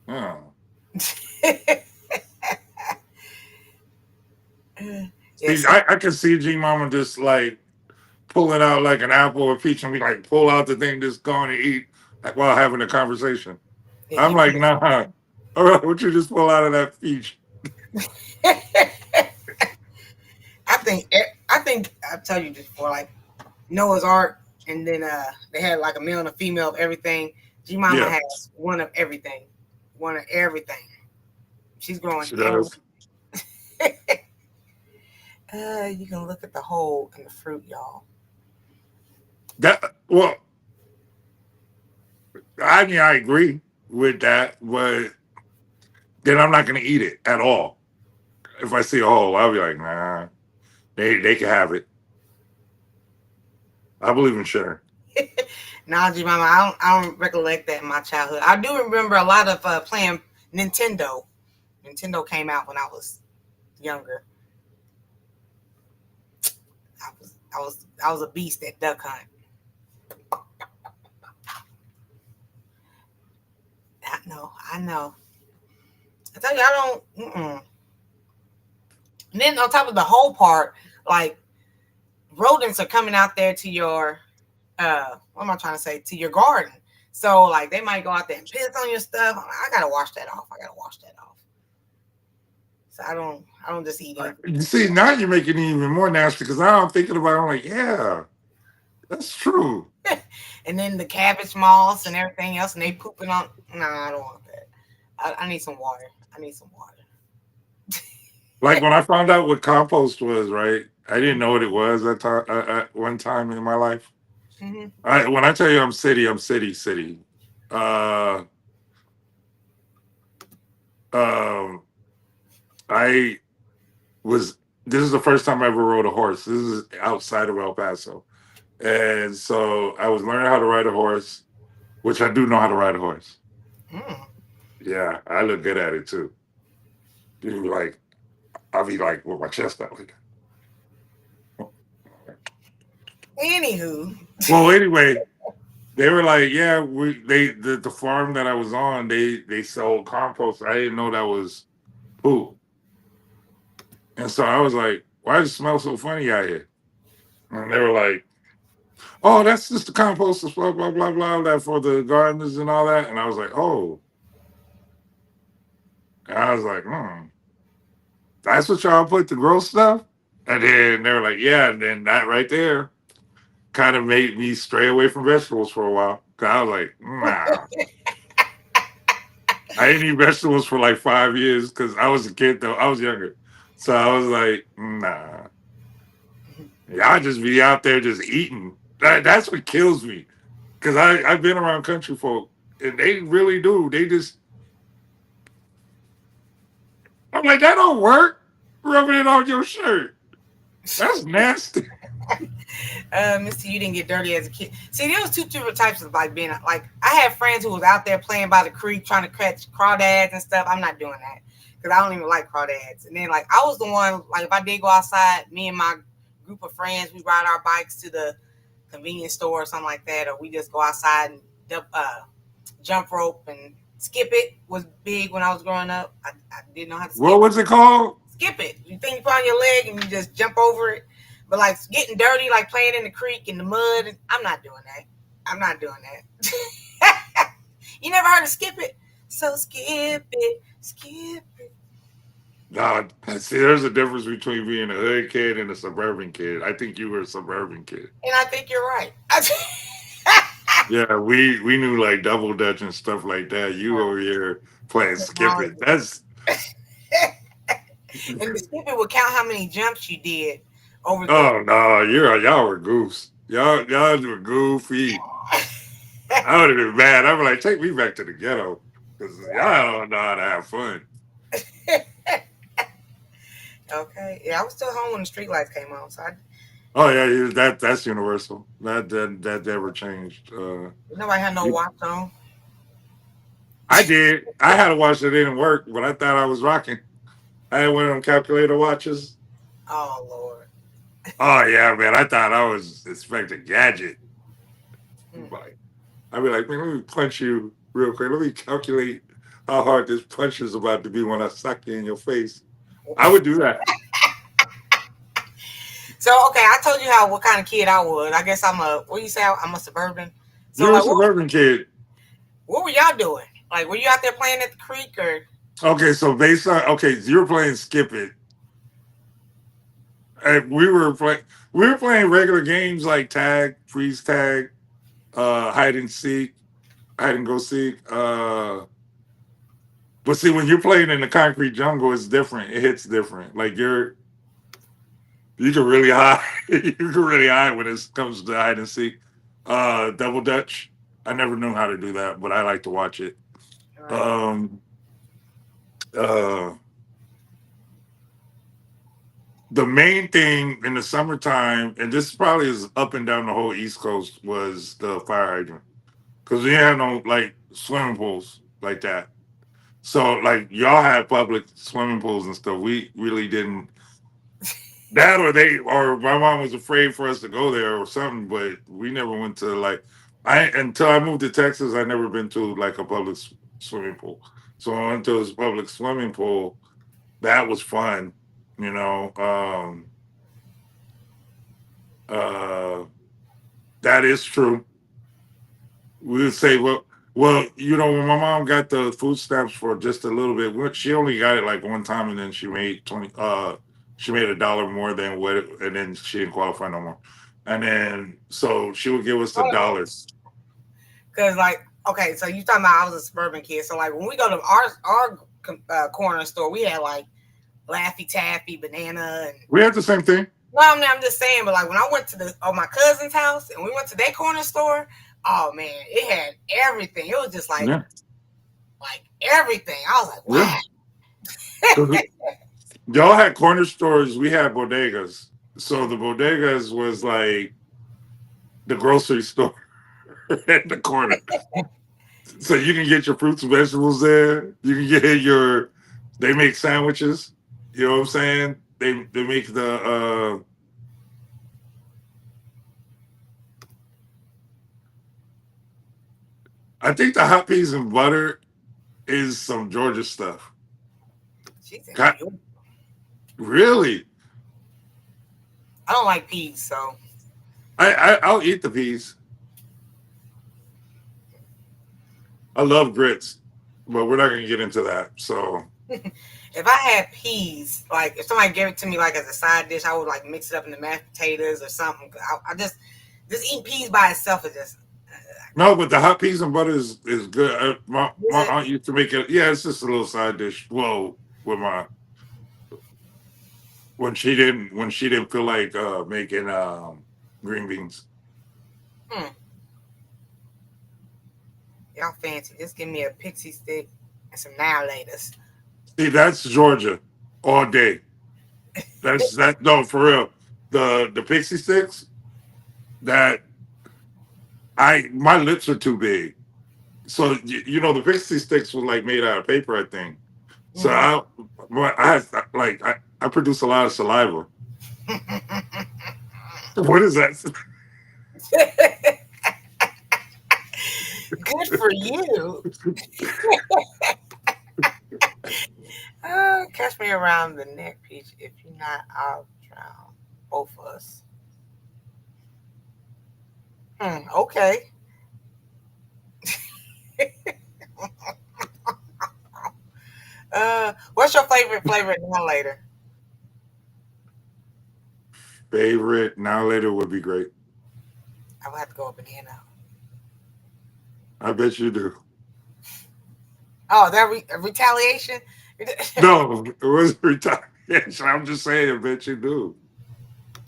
Oh. See, Yes. I can see G Mama just like pulling out like an apple or peach and be like, pull out the thing just going to eat like while having a conversation. Yeah, I'm you like, nah. All right, what you just pull out of that peach? I think I tell you this before, like Noah's Ark, and then they had like a male and a female of everything. G Mama Yeah, has one of everything, one of everything. She's growing she every. does. You can look at the hole in the fruit, y'all. That well, I mean, I agree with that, but then I'm not gonna eat it at all. If I see a hole, I'll be like, nah, they can have it. I believe in sharing. Nah, Mama, I don't recollect that in my childhood. I do remember a lot of playing Nintendo. Nintendo came out when I was younger. I was a beast at Duck Hunt. I know. I tell you, I don't. Mm-mm. And then on top of the whole part, like rodents are coming out there to your what am I trying to say, to your garden. So like they might go out there and piss on your stuff. I gotta wash that off. So I don't just eat it. You see, now you're making it even more nasty because now I'm thinking about it. I'm like, yeah, that's true. And then the cabbage moths and everything else, and they pooping on. Nah, I don't want that. I need some water. I need some water. Like when I found out what compost was, right? I didn't know what it was at one time in my life. Mm-hmm. When I tell you I'm city. Uh, um, I was. This is the first time I ever rode a horse. This is outside of El Paso, and so I was learning how to ride a horse, which I do know how to ride a horse. Mm. Yeah, I look good at it too. Dude, like I'll be like with my chest out. Like, Anywho, well, anyway, they were like, yeah, the farm that I was on, they sold compost. I didn't know that was poop, and so I was like, why does it smell so funny out here? And they were like, oh, that's just the compost, blah blah blah blah, that for the gardeners and all that. And I was like, oh, and I was like, that's what y'all put to grow stuff. And then they were like, yeah, and then that right there kind of made me stray away from vegetables for a while. Cause I was like, nah. I didn't eat vegetables for like 5 years because I was a kid though. I was younger. So I was like, nah. Y'all just be out there just eating. That's what kills me. Cause I've been around country folk and they really do. They just I'm like, that don't work. Rubbing it on your shirt. That's nasty. Mister, you didn't get dirty as a kid. See, there was two different types of like being like. I had friends who was out there playing by the creek trying to catch crawdads and stuff. I'm not doing that because I don't even like crawdads. And then like I was the one like if I did go outside, me and my group of friends, we ride our bikes to the convenience store or something like that, or we just go outside and jump rope and skip it was big when I was growing up. I didn't know how to skip. What was it called? Skip it. You think you put on your leg and you just jump over it. But like getting dirty, like playing in the creek in the mud, I'm not doing that. I'm not doing that. You never heard of skip it? So skip it. No, see, there's a difference between being a hood kid and a suburban kid. I think you were a suburban kid. And I think you're right. Yeah, we knew like double dutch and stuff like that. You over here playing skip it. That's And the skip it would count how many jumps you did over the. oh no, y'all were goofs. Y'all were goofy. I would have been mad. I'd be like, take me back to the ghetto because y'all don't know how to have fun. Okay, yeah, I was still home when the street lights came on, so Oh yeah, that's universal. That never changed. nobody had no watch on. I did. I had a watch that didn't work, but I thought I was rocking. I had one of them calculator watches. Oh Lord. Oh yeah, man. I thought I was Inspector Gadget. Like, I'd be like, man, let me punch you real quick. Let me calculate how hard this punch is about to be when I sock you in your face. I would do that. So okay, I told you what kind of kid I was. I guess I'm a what do you say? I'm a suburban. So You're a like, suburban kid. what were y'all doing? Like, were you out there playing at the creek or? Okay, so based on so you're playing Skip It. And we were playing regular games like tag, freeze tag, hide and seek, hide and go seek. But see, when you're playing in the concrete jungle, it's different. It hits different. Like you can really hide. You can really hide when it comes to hide and seek. Double Dutch. I never knew how to do that, but I like to watch it. Right. Um, uh, the main thing in the summertime, and this probably is up and down the whole East Coast, was the fire hydrant because we didn't have no like swimming pools like that. So like y'all had public swimming pools and stuff. We really didn't. That or my mom was afraid for us to go there or something, but we never went to like I until I moved to Texas. I never been to like a public swimming pool. So I went to this public swimming pool. That was fun, you know. Uh, that is true. We would say, well, you know, when my mom got the food stamps for just a little bit, she only got it like one time, and then she made 20. She made $1 more than what, and then she didn't qualify no more. And then so she would give us $1. Because like, okay, so you talking about I was a suburban kid, so like when we go to our corner store, we had like Laffy Taffy, banana, and We had the same thing. well, I'm just saying, but like when I went to my cousin's house and we went to their corner store, oh man, it had everything. It was just Yeah, like everything. I was like, wow. yeah. 'Cause y'all had corner stores. We had bodegas. So the bodegas was like the grocery store at the corner. So you can get your fruits and vegetables there. You can get your. They make sandwiches. You know what I'm saying? They make the. I think the hot peas and butter is some Georgia stuff. She's in New God, York. really? I don't like peas, so I'll eat the peas. I love grits, but we're not gonna get into that. So if I had peas, like if somebody gave it to me like as a side dish, I would like mix it up in the mashed potatoes or something. I just eating peas by itself is just no, but the hot peas and butter is good. My is it? aunt used to make it. Yeah, it's just a little side dish. Well, with my when she didn't feel like making green beans. Hmm, y'all fancy? Just give me a pixie stick and some now laters. See, that's Georgia all day. That's that no for real. The pixie sticks that I my lips are too big. So you know the pixie sticks was like made out of paper, I think. So Mm-hmm. I have like I produce a lot of saliva. What is that? Good for you. Catch me around the neck, Peach. If you're not, I'll drown both of us. Okay. What's your favorite flavor now later? Favorite now later would be great. I would have to go with banana. I bet you do. Oh, that retaliation. No, it was retaliation. I'm just saying, I bet you do.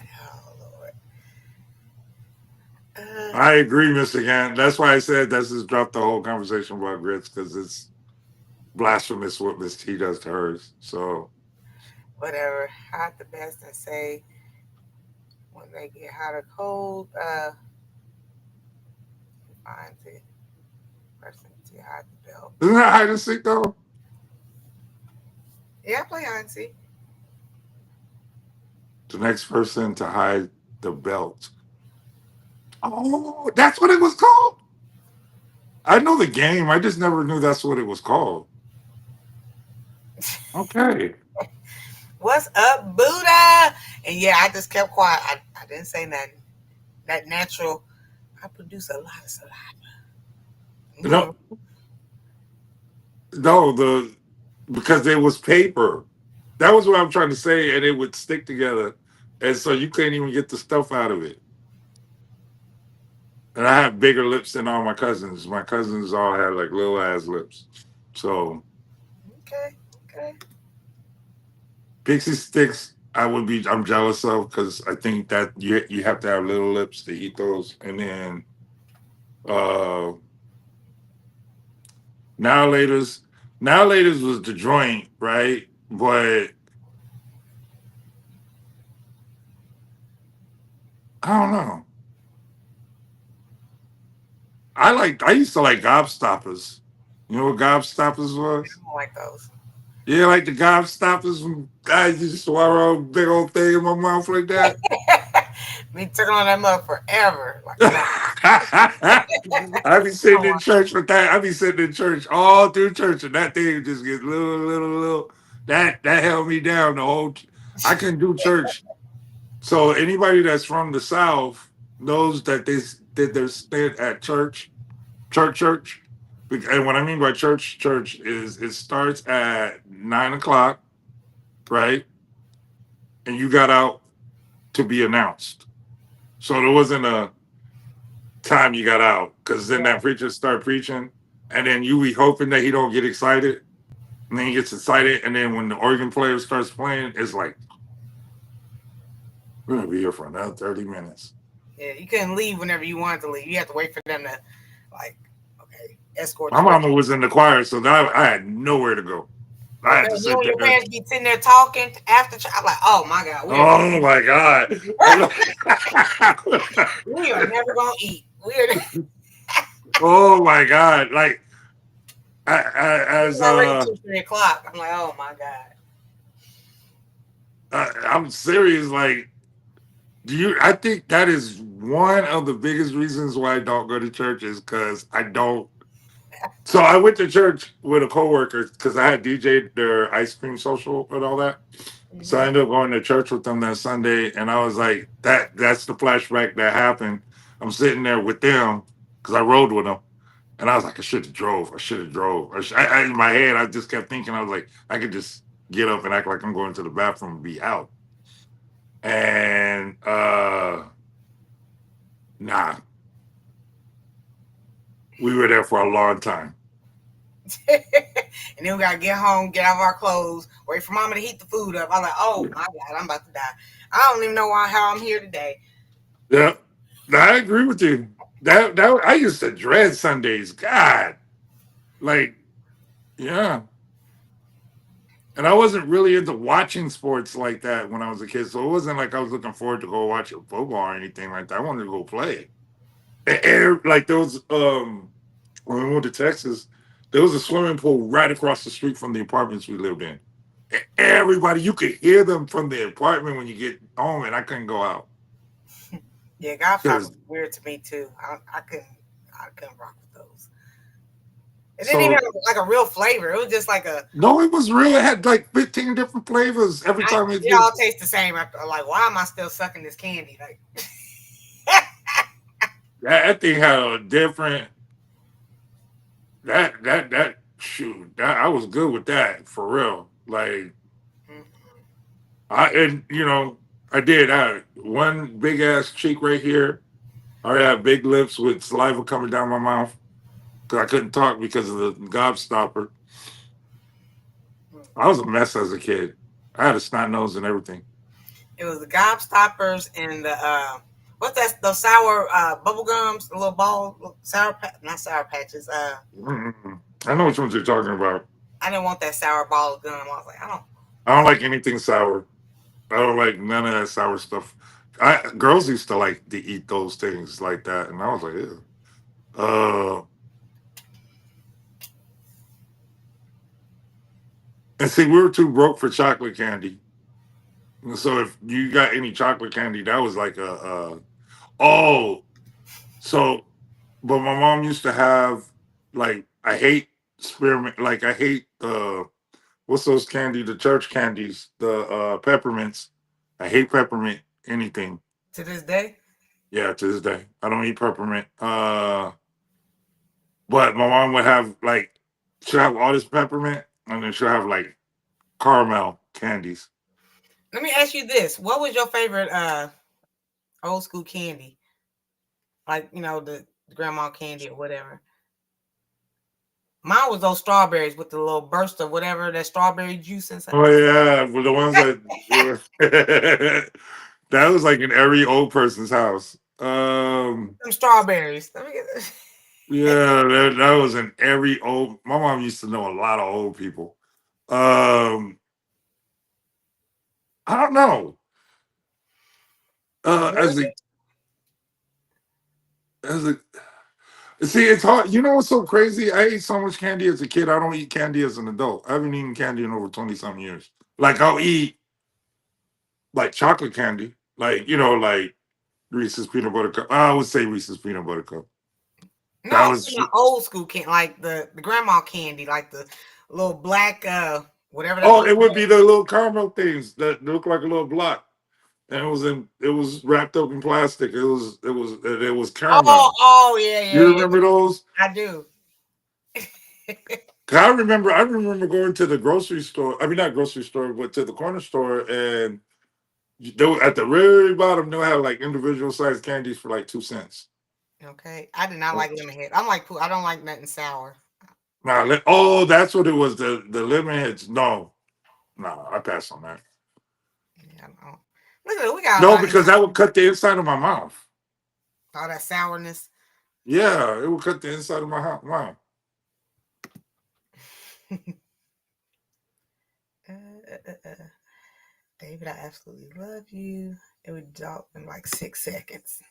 Oh Lord. Uh, I agree, Mr. Gant. That's why I said let's just drop the whole conversation about grits because it's blasphemous what Miss T does to hers. So whatever. Hot the best and say when they get hot or cold. Find the person to hide the belt. isn't that hide and seek though? Yeah, I play hide and seek. The next person to hide the belt. Oh, that's what it was called. I know the game. I just never knew that's what it was called. Okay. What's up, Buddha? And yeah, I just kept quiet. I didn't say nothing. That natural. I produce a lot of saliva. No, No, no, the because it was paper. That was what I'm trying to say, and it would stick together, and so you couldn't even get the stuff out of it. And I have bigger lips than all my cousins. My cousins all had like little ass lips. So okay, okay. pixie sticks, I'm jealous of because I think that you have to have little lips to eat those, and then uh now laters, now laters was the joint, right? But I don't know. I used to like gobstoppers. You know what gobstoppers was? I don't like those. Yeah, like the gobstoppers when guys used to swallow a big old thing in my mouth like that. Me tickling them up forever. Like, no, I be I sitting don't in want church with that. I be sitting in church all through church, and that thing just gets little. That held me down the whole. I couldn't do church. So anybody that's from the South knows that they did their stint at church. And what I mean by church is it starts at 9 o'clock, right? And you got out to be announced. So there wasn't a time you got out because then that preacher start preaching, and then you be hoping that he don't get excited, and then he gets excited, and then when the organ player starts playing, it's like we're gonna be here for another 30 minutes. Yeah, you couldn't leave whenever you wanted to leave. You had to wait for them to, like, okay, escort My you out. mama was in the choir, so now I had nowhere to go. I had Okay, to you sit and your there. parents be sitting there talking after church. I'm like, oh my god, Oh my god! we are never gonna eat. We are Oh my god! Like it's as already 2, 3 o'clock. I'm like, oh my god. I'm serious. Like, do you? I think that is one of the biggest reasons why I don't go to church is because I don't. So I went to church with a coworker because I had DJ'd their ice cream social and all that. So I Hmm. ended up going to church with them that Sunday, and I was like, that's the flashback that happened. I'm sitting there with them because I rode with them, and I was like, I should have drove. I should have drove. In my head, I just kept thinking, I was like, I could just get up and act like I'm going to the bathroom and be out. And nah, we were there for a long time. And then we gotta get home, get out of our clothes, wait for mama to heat the food up. I'm like, oh my god, I'm about to die. I don't even know how I'm here today. Yeah, I agree with you. That I used to dread Sundays. God, like yeah. And I wasn't really into watching sports like that when I was a kid. So it wasn't like I was looking forward to go watch a football or anything like that. I wanted to go play. Like there was when we went to Texas, there was a swimming pool right across the street from the apartments we lived in. Everybody, you could hear them from the apartment when you get home, and I couldn't go out. Yeah, Gobstopper Because was weird to me too. I couldn't rock with those. It didn't even so have like a real flavor. It was just like a no, it was real. It had like 15 different flavors every time it it did. all tastes the same. I'm like, why am I still sucking this candy? Like, That thing had a different that shoot that I was good with that for real. Like I and I did. I had one big ass cheek right here. I had big lips with saliva coming down my mouth because I couldn't talk because of the gobstopper. I was a mess as a kid. I had a snot nose and everything. it was the Gobstoppers and the what's that? Those sour bubble gums, the little ball, not sour patches. I know which ones you're talking about. I didn't want that sour ball of gum. I was like, I don't. I don't like anything sour. I don't like none of that sour stuff. Girls used to like to eat those things like that, and I was like, ew. And see, we were too broke for chocolate candy. So if you got any chocolate candy, that was like oh, so but my mom used to have like I hate spearmint, like I hate what's those candy, the church candies, the peppermints. I hate peppermint anything. To this day, Yeah, to this day. I don't eat peppermint. But my mom would have like she'll have all this peppermint and then she'll have like caramel candies. let me ask you this: what was your favorite old school candy? Like the grandma candy or whatever. Mine was those strawberries with the little burst of whatever that strawberry juice inside. Oh yeah, well, the ones that that was like in every old person's house. Them strawberries. Let me get this. Yeah, that was in every old. My mom used to know a lot of old people. Um, I don't know. As a Really? As a, see, it's hard. You know what's so crazy? I ate so much candy as a kid. I don't eat candy as an adult. I haven't eaten candy in over 20 something years. Like I'll eat like chocolate candy, like like Reese's peanut butter cup. I would say Reese's peanut butter cup. No, That I'm was talking about old school candy, like the grandma candy, like the little black whatever that oh, looks it would like. be the little caramel things that look like a little block, and it was wrapped up in plastic. It was Oh, caramel. oh yeah, You yeah, yeah. remember those? I do. 'Cause I remember going to the grocery store. I mean, not grocery store, but to the corner store, and at the very bottom they'll have like individual sized candies for like 2 cents. Okay. I did not like lemon head. I'm like, I don't like nothing sour. Now, oh, that's what it was. The lemon heads. No, no, I pass on that. Yeah, I don't. Look at it. We got a No, lot of because that would cut the inside of my mouth. all that sourness. Yeah, it would cut the inside of my mouth. David, I absolutely love you. It would drop in like 6 seconds.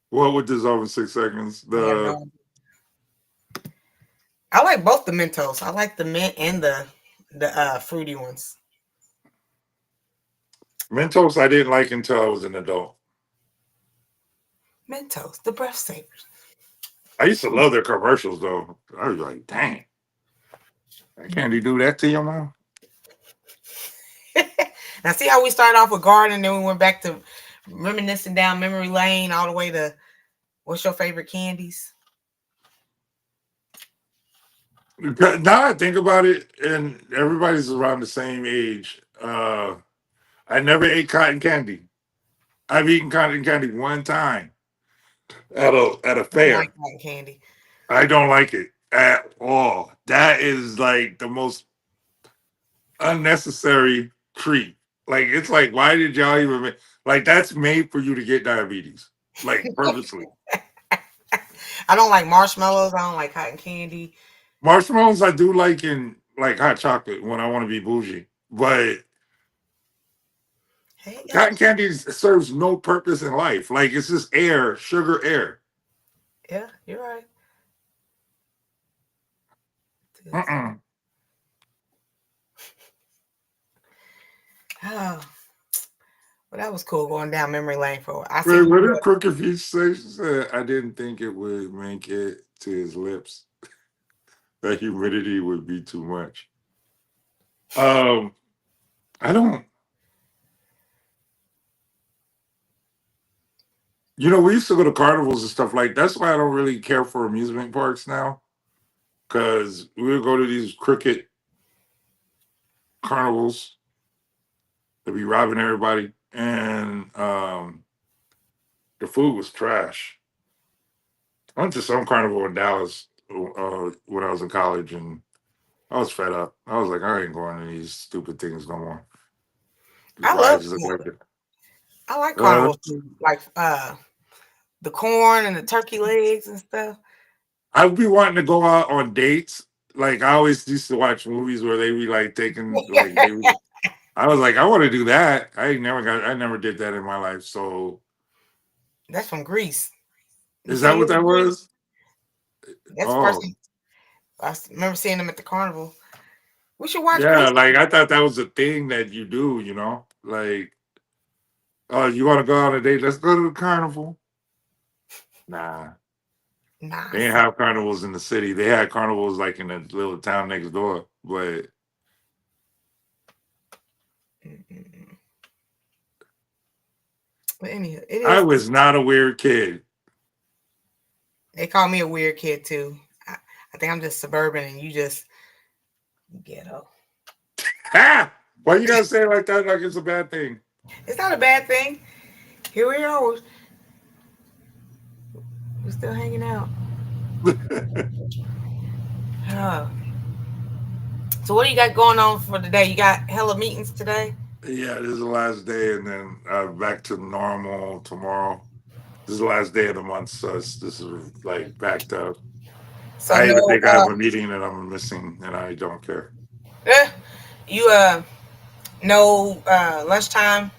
What would dissolve in 6 seconds? Yeah, no. I like both the Mentos. I like the mint and the fruity ones. Mentos I didn't like until I was an adult. Mentos, the breath savers. I used to love their commercials though. I was like, dang, can't you do that to your mouth? Now, see how we started off with garden, then we went back to reminiscing down memory lane all the way to what's your favorite candies? Now I think about it, and everybody's around the same age. I never ate cotton candy. I've eaten cotton candy one time at a I don't like fair. cotton candy. I don't like it at all. That is like the most unnecessary treat. Like it's like, why did y'all even like that's made for you to get diabetes, like purposely. I don't like marshmallows. I don't like cotton candy. Marshmallows I do like in like hot chocolate when I want to be bougie, but Hey, cotton candy serves no purpose in life. Like it's just air, sugar, air. yeah, you're right. Mm-mm. Oh, well, that was cool going down memory lane for. I see. Wait, what did Crooked Feet say? She said, "I didn't think it would make it to his lips. The humidity would be too much." Um, I don't. We used to go to carnivals and stuff like. That's why I don't really care for amusement parks now, because we would go to these cricket carnivals to be robbing everybody, and the food was trash. I went to some carnival in Dallas when I was in college, and I was fed up. I was like, I ain't going to these stupid things no more. I love. Rides look like it. I like Uh, carnival food, like the corn and the turkey legs and stuff. I'd be wanting to go out on dates. Like I always used to watch movies where they be like taking like I was like, I want to do that. I never did that in my life. So That's from Greece. You is that seen what that Greece? was? That's the first Oh, thing I remember seeing them at the carnival. We should watch yeah. Grease. Like I thought that was a thing that you do. Like, oh, you want to go on a date? Let's go to the carnival. Nah, Nah, they didn't have carnivals in the city. They had carnivals like in a little town next door. But mm-mm. But anyhow, it I is. was not a weird kid. They call me a weird kid too. I think I'm just suburban and you just ghetto. Ha! Why you gotta say it like that? Like it's a bad thing. It's not a bad thing. Here we are. We're still hanging out. So what do you got going on for today? You got hella meetings today? Yeah, this is the last day, and then back to normal tomorrow. This is the last day of the month, so this is like backed up. So I no even think I have a meeting that I'm missing, and I don't care. you no lunchtime.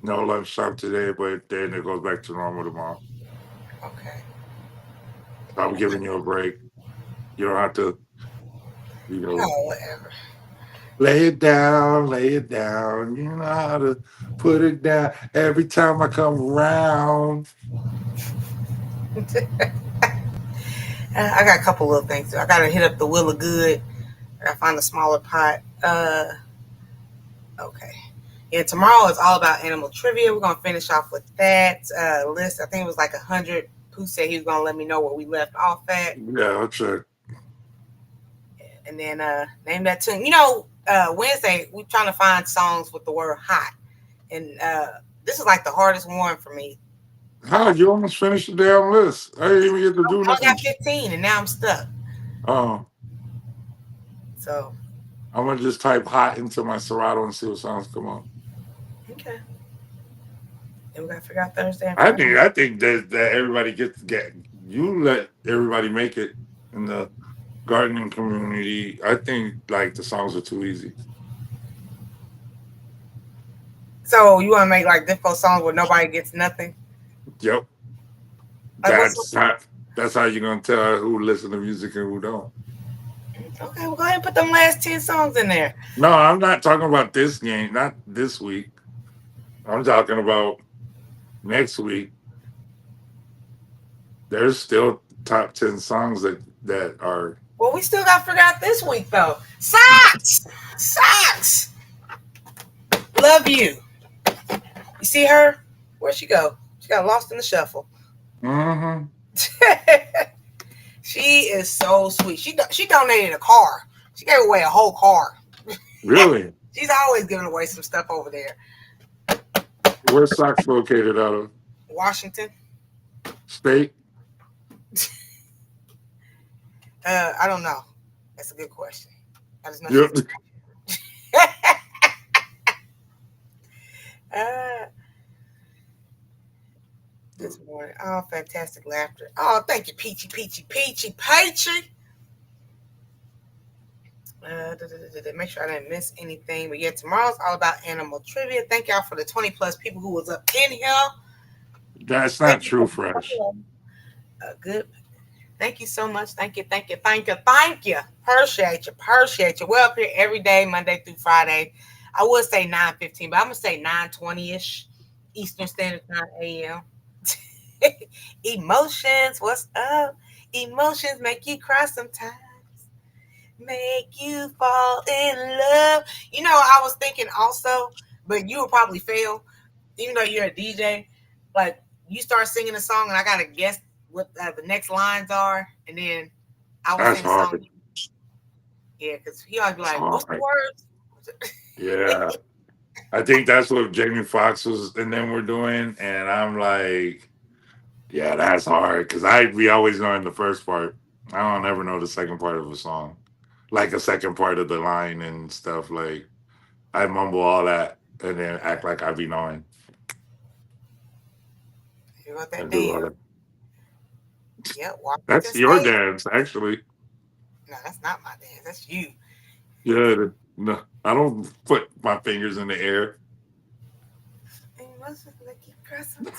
No lunch shop today, but then it goes back to normal tomorrow. Okay. So I'm giving you a break. You don't have to, Oh, whatever. lay it down, lay it down. You know how to put it down every time I come around. I got a couple little things. I gotta hit up the Wheel of Good. I gotta find a smaller pot. Okay. Yeah, tomorrow is all about animal trivia. We're gonna finish off with that list. I think it was like 100. Pooh said he was gonna let me know where we left off at, Yeah, I'll check. and then name that tune. Wednesday we're trying to find songs with the word hot, and this is like the hardest one for me. How you almost finished the damn list? I didn't even get to I do only nothing. got 15, and now I'm stuck. Oh, So I'm gonna just type hot into my Serato and see what songs come up. okay, and we gotta figure out Thursday and I Friday. think I think that everybody gets to get you let everybody make it in the gardening community. I think like the songs are too easy. So you want to make like difficult songs where nobody gets nothing? Yep. Like what's That's how you're gonna tell who listen to music and who don't. okay? Well, go ahead and put them last 10 songs in there. No, I'm not talking about this game, not this week. I'm talking about next week. There's still top 10 songs that are Well, we still got to figure out this week though. Socks. Love you. You see her? Where'd she go? She got lost in the shuffle. mm-hmm. She is so sweet. She donated a car. She gave away a whole car. Really? She's always giving away some stuff over there. Where's Socks located out of? Washington. State? I don't know. That's a good question. I just know Yep. This morning. Oh, fantastic laughter. Oh, thank you, Peachy. Make sure I didn't miss anything. But yeah, tomorrow's all about animal trivia. Thank y'all for the 20 plus people who was up in here. That's not true, Fresh. Good. Thank you so much. Thank you. Appreciate you. We're up here every day, Monday through Friday. I would say 9:15, but I'm gonna say 9:20ish Eastern Standard Time AM. Emotions, what's up? Emotions make you cry sometimes. Make you fall in love. I was thinking also, but you will probably fail, even though you're a DJ. Like you start singing a song, and I gotta guess what the next lines are, and then I will That's sing the song. hard. Yeah, because he always be like, That's "What's the hard. words?" Yeah. I think that's what Jamie Foxx was and then we're doing. And I'm like, yeah, that's hard. Cause we always knowing the first part. I don't ever know the second part of a song. Like a second part of the line and stuff. Like I mumble all that and then act like I be knowing. You got that And do all dance. that. Yep, Washington That's your State. dance, actually. No, that's not my dance. That's you. Yeah. No, I don't put my fingers in the air. Emotions make you cry sometimes.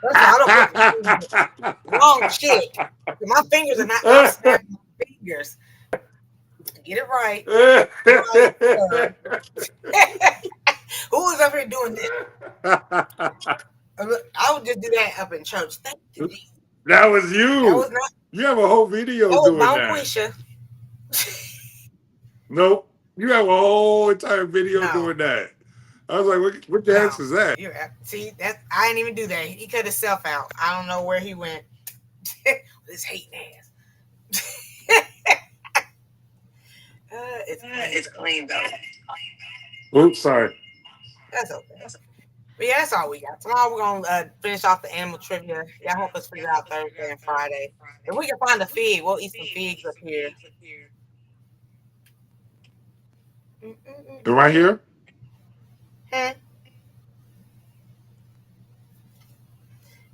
That's why I don't put my fingers in wrong shit. My fingers are not. I'm snapping my fingers. Get it right. Who was up here doing this? I would just do that up in church. Thank you, Jesus. That was That you. was not. You have a whole video That was doing Mount that. Quisha. Nope. You have a whole entire video No. doing that. I was like, what dance is that? See, that I didn't even do that. He cut himself out. I don't know where he went. This hating ass. It's clean though. Oops, sorry. That's okay. But yeah, that's all we got. Tomorrow we're gonna finish off the animal trivia. Y'all help us figure out Thursday and Friday. If we can find a fig, we'll eat some figs up here. Am I here?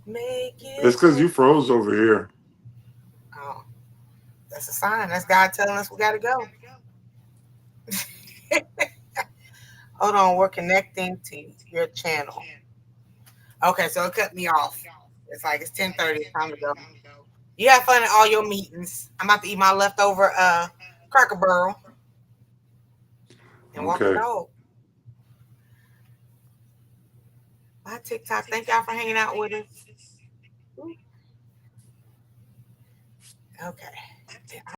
Make you. It's because you froze over here. Oh, that's a sign. That's God telling us we gotta go. Hold on, we're connecting to your channel. Okay, so it cut me off. It's like it's 10:30. It's time to go. You have fun at all your meetings. I'm about to eat my leftover Cracker Barrel and walk the Okay. dog. Bye TikTok. Thank y'all for hanging out with us. Okay.